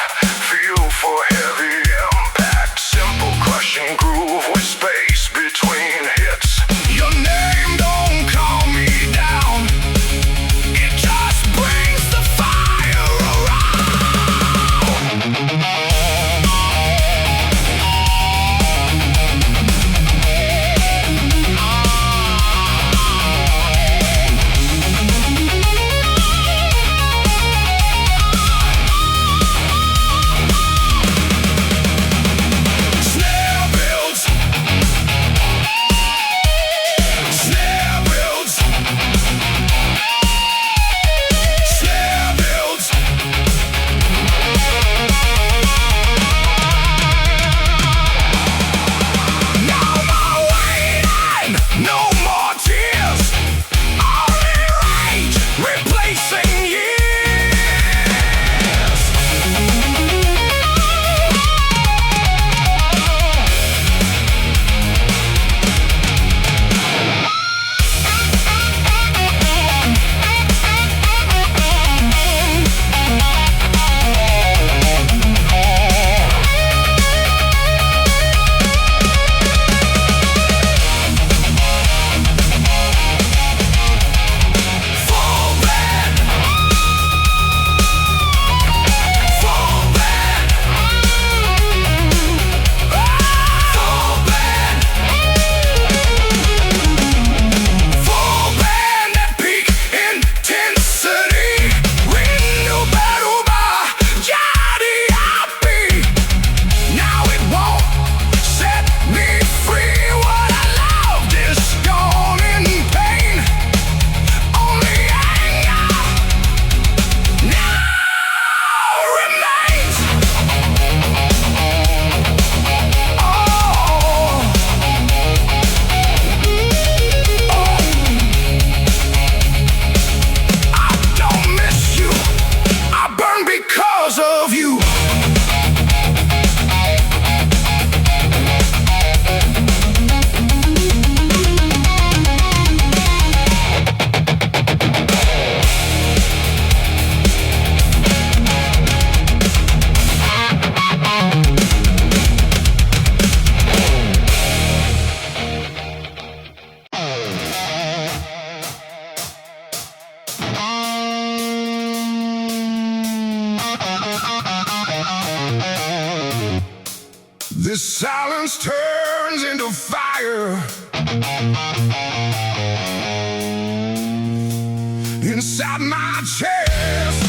feel for heavy impact, simple crushing groove with space between hits. Your name don't calm me down, it just brings the fire around. Snare builds, snare builds, snare builds. No more waiting, no more tears, only rage replacing years. Full band, full band, full band, full band at peak intensity. Rindu-ba-doo-ba, jadi-api, now it won't set me free. What I loved is gone in pain, only anger now remains. Oh, I don't miss you, I burn because of you. This silence turns into fire inside my chest.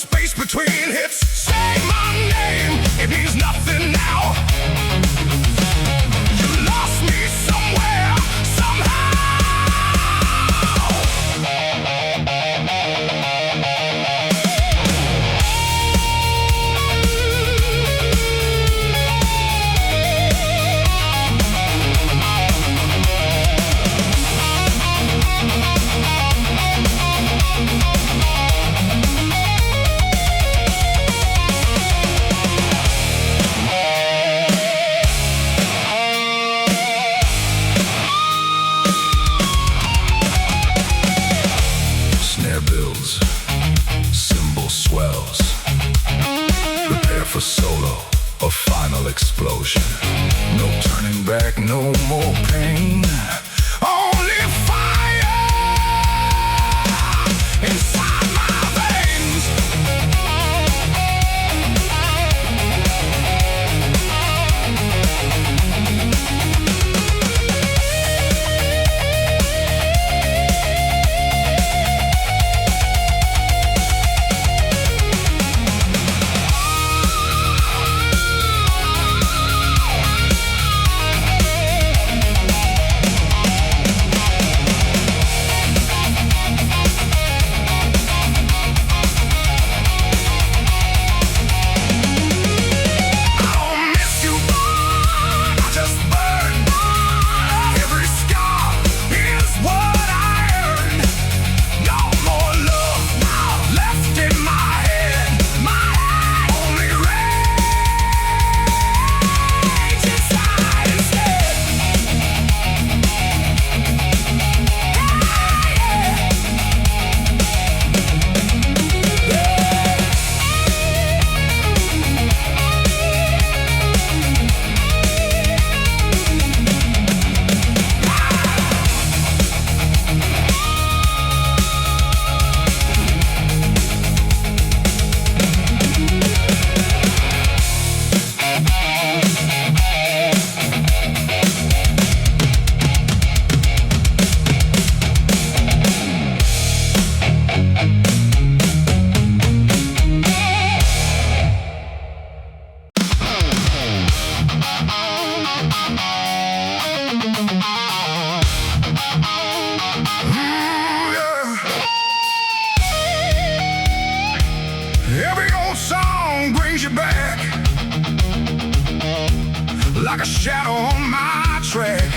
space between hits. Say my name, it means nothing now. You lost me somewhere, somehow. Builds, cymbal swells. Prepare for solo, a final explosion. No turning back, no more pain. Only fire inside my veins. Every old song brings you back, like a shadow on my track.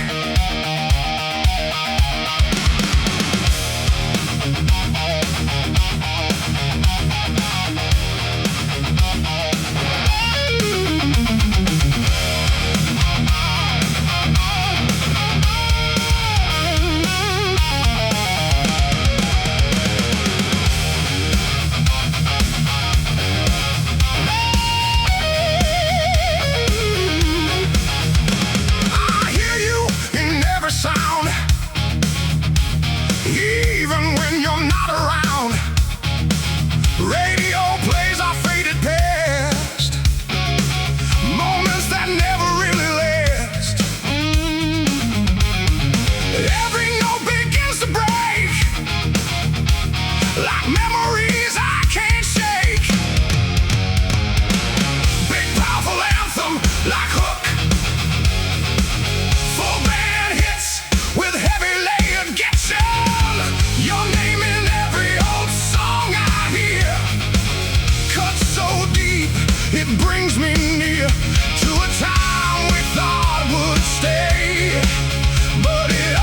It brings me near to a time we thought would stay, but it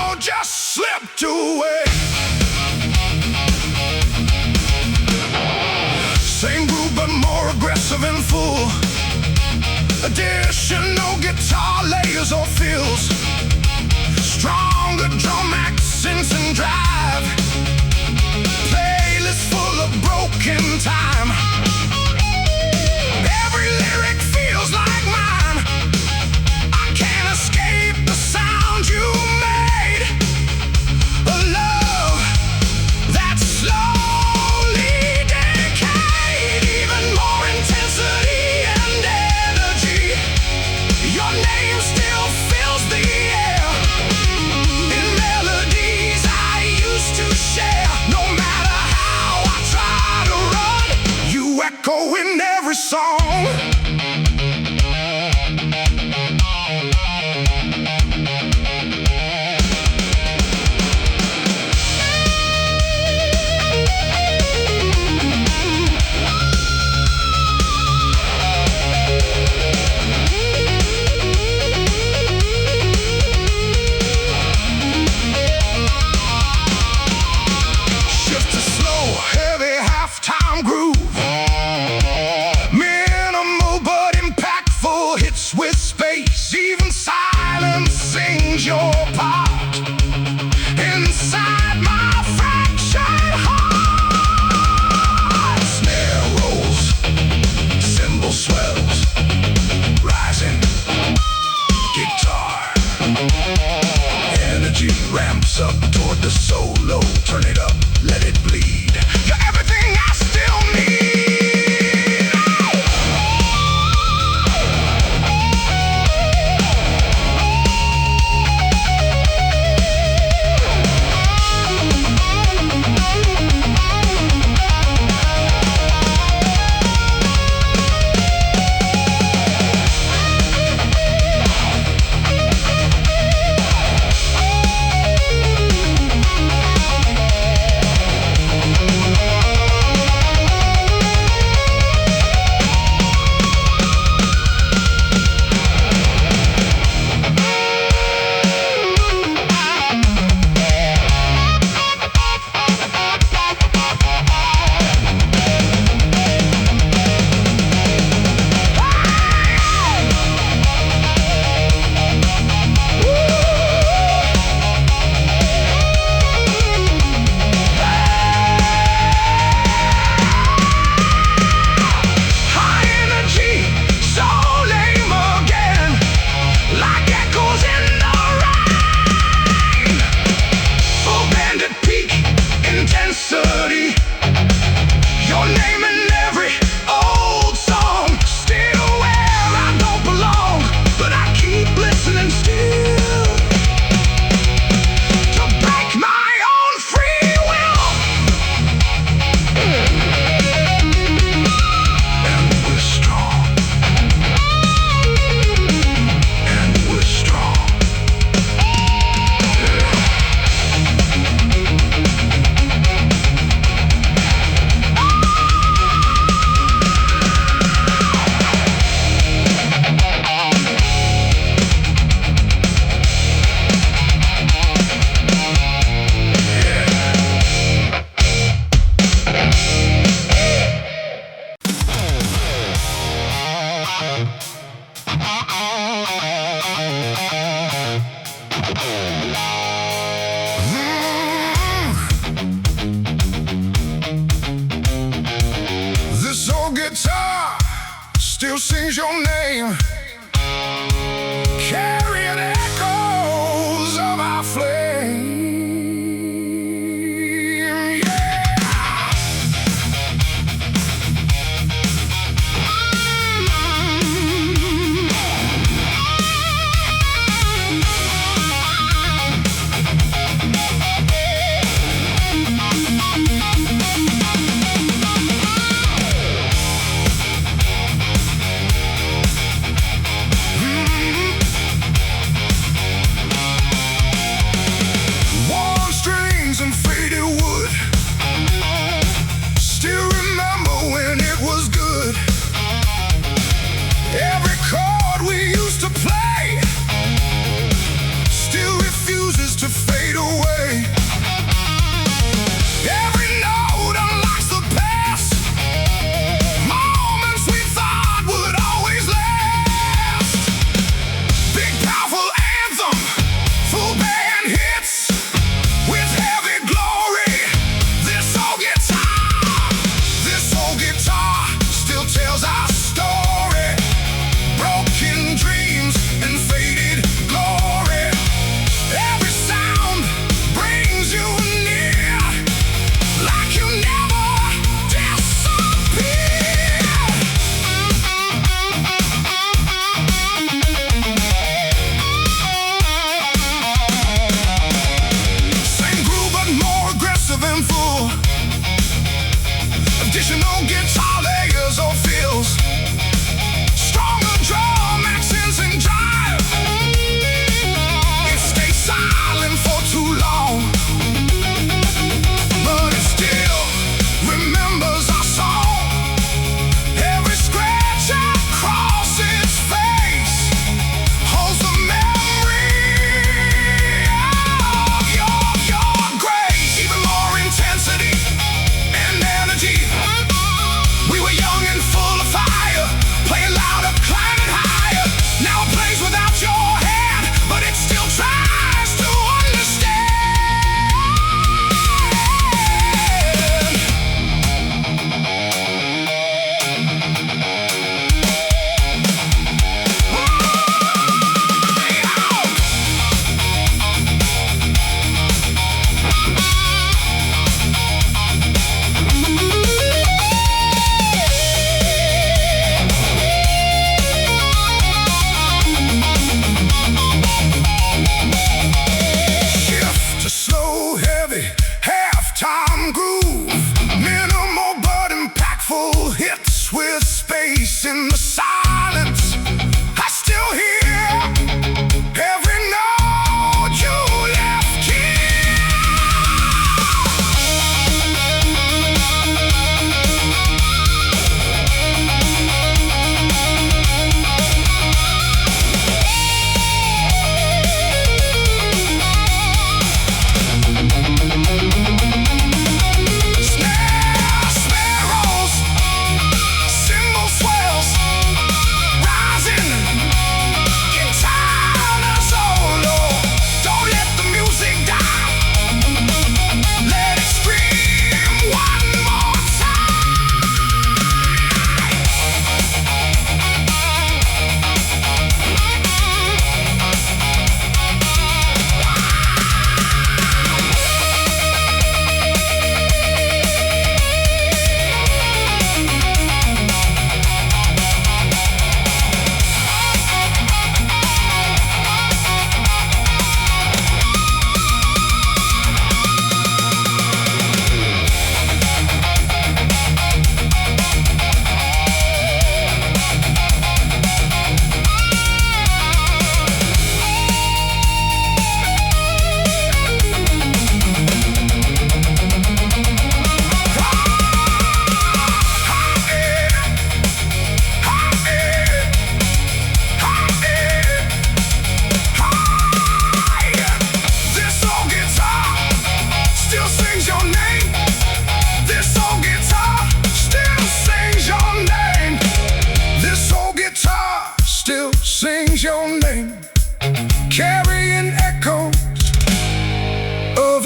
all just slipped away. Same groove but more aggressive and full. Additional guitar layers or fills. Stronger drum accents and drive. Playlist full of broken time. Every lyric feels like mine. I can't escape the sound you made. A love that slowly decayed. Even more intensity and energy. Your name still fits song. Shift to slow, heavy halftime groove. Minimal but impactful hits with space. Even silence sings your part inside my fractured heart. Snare rolls, cymbal swells, rising guitar. Energy ramps up toward the solo. Turn it up, let it bleed. You're everything I still need. Your name in every old song. Still where I don't belong, but I keep listening still to break my own free will. And we're strong. And we're strong. This old guitar still sings your name, carrying echoes of our flame. Yeah.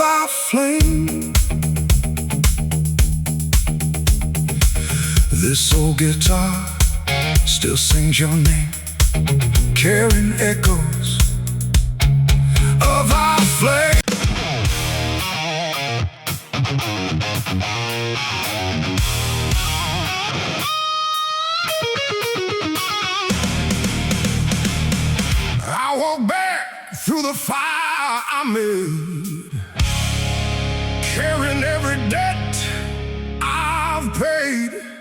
our flame. This old guitar still sings your name, carrying echoes of our flame. I walk back through the fire I made, carrying every debt I've paid.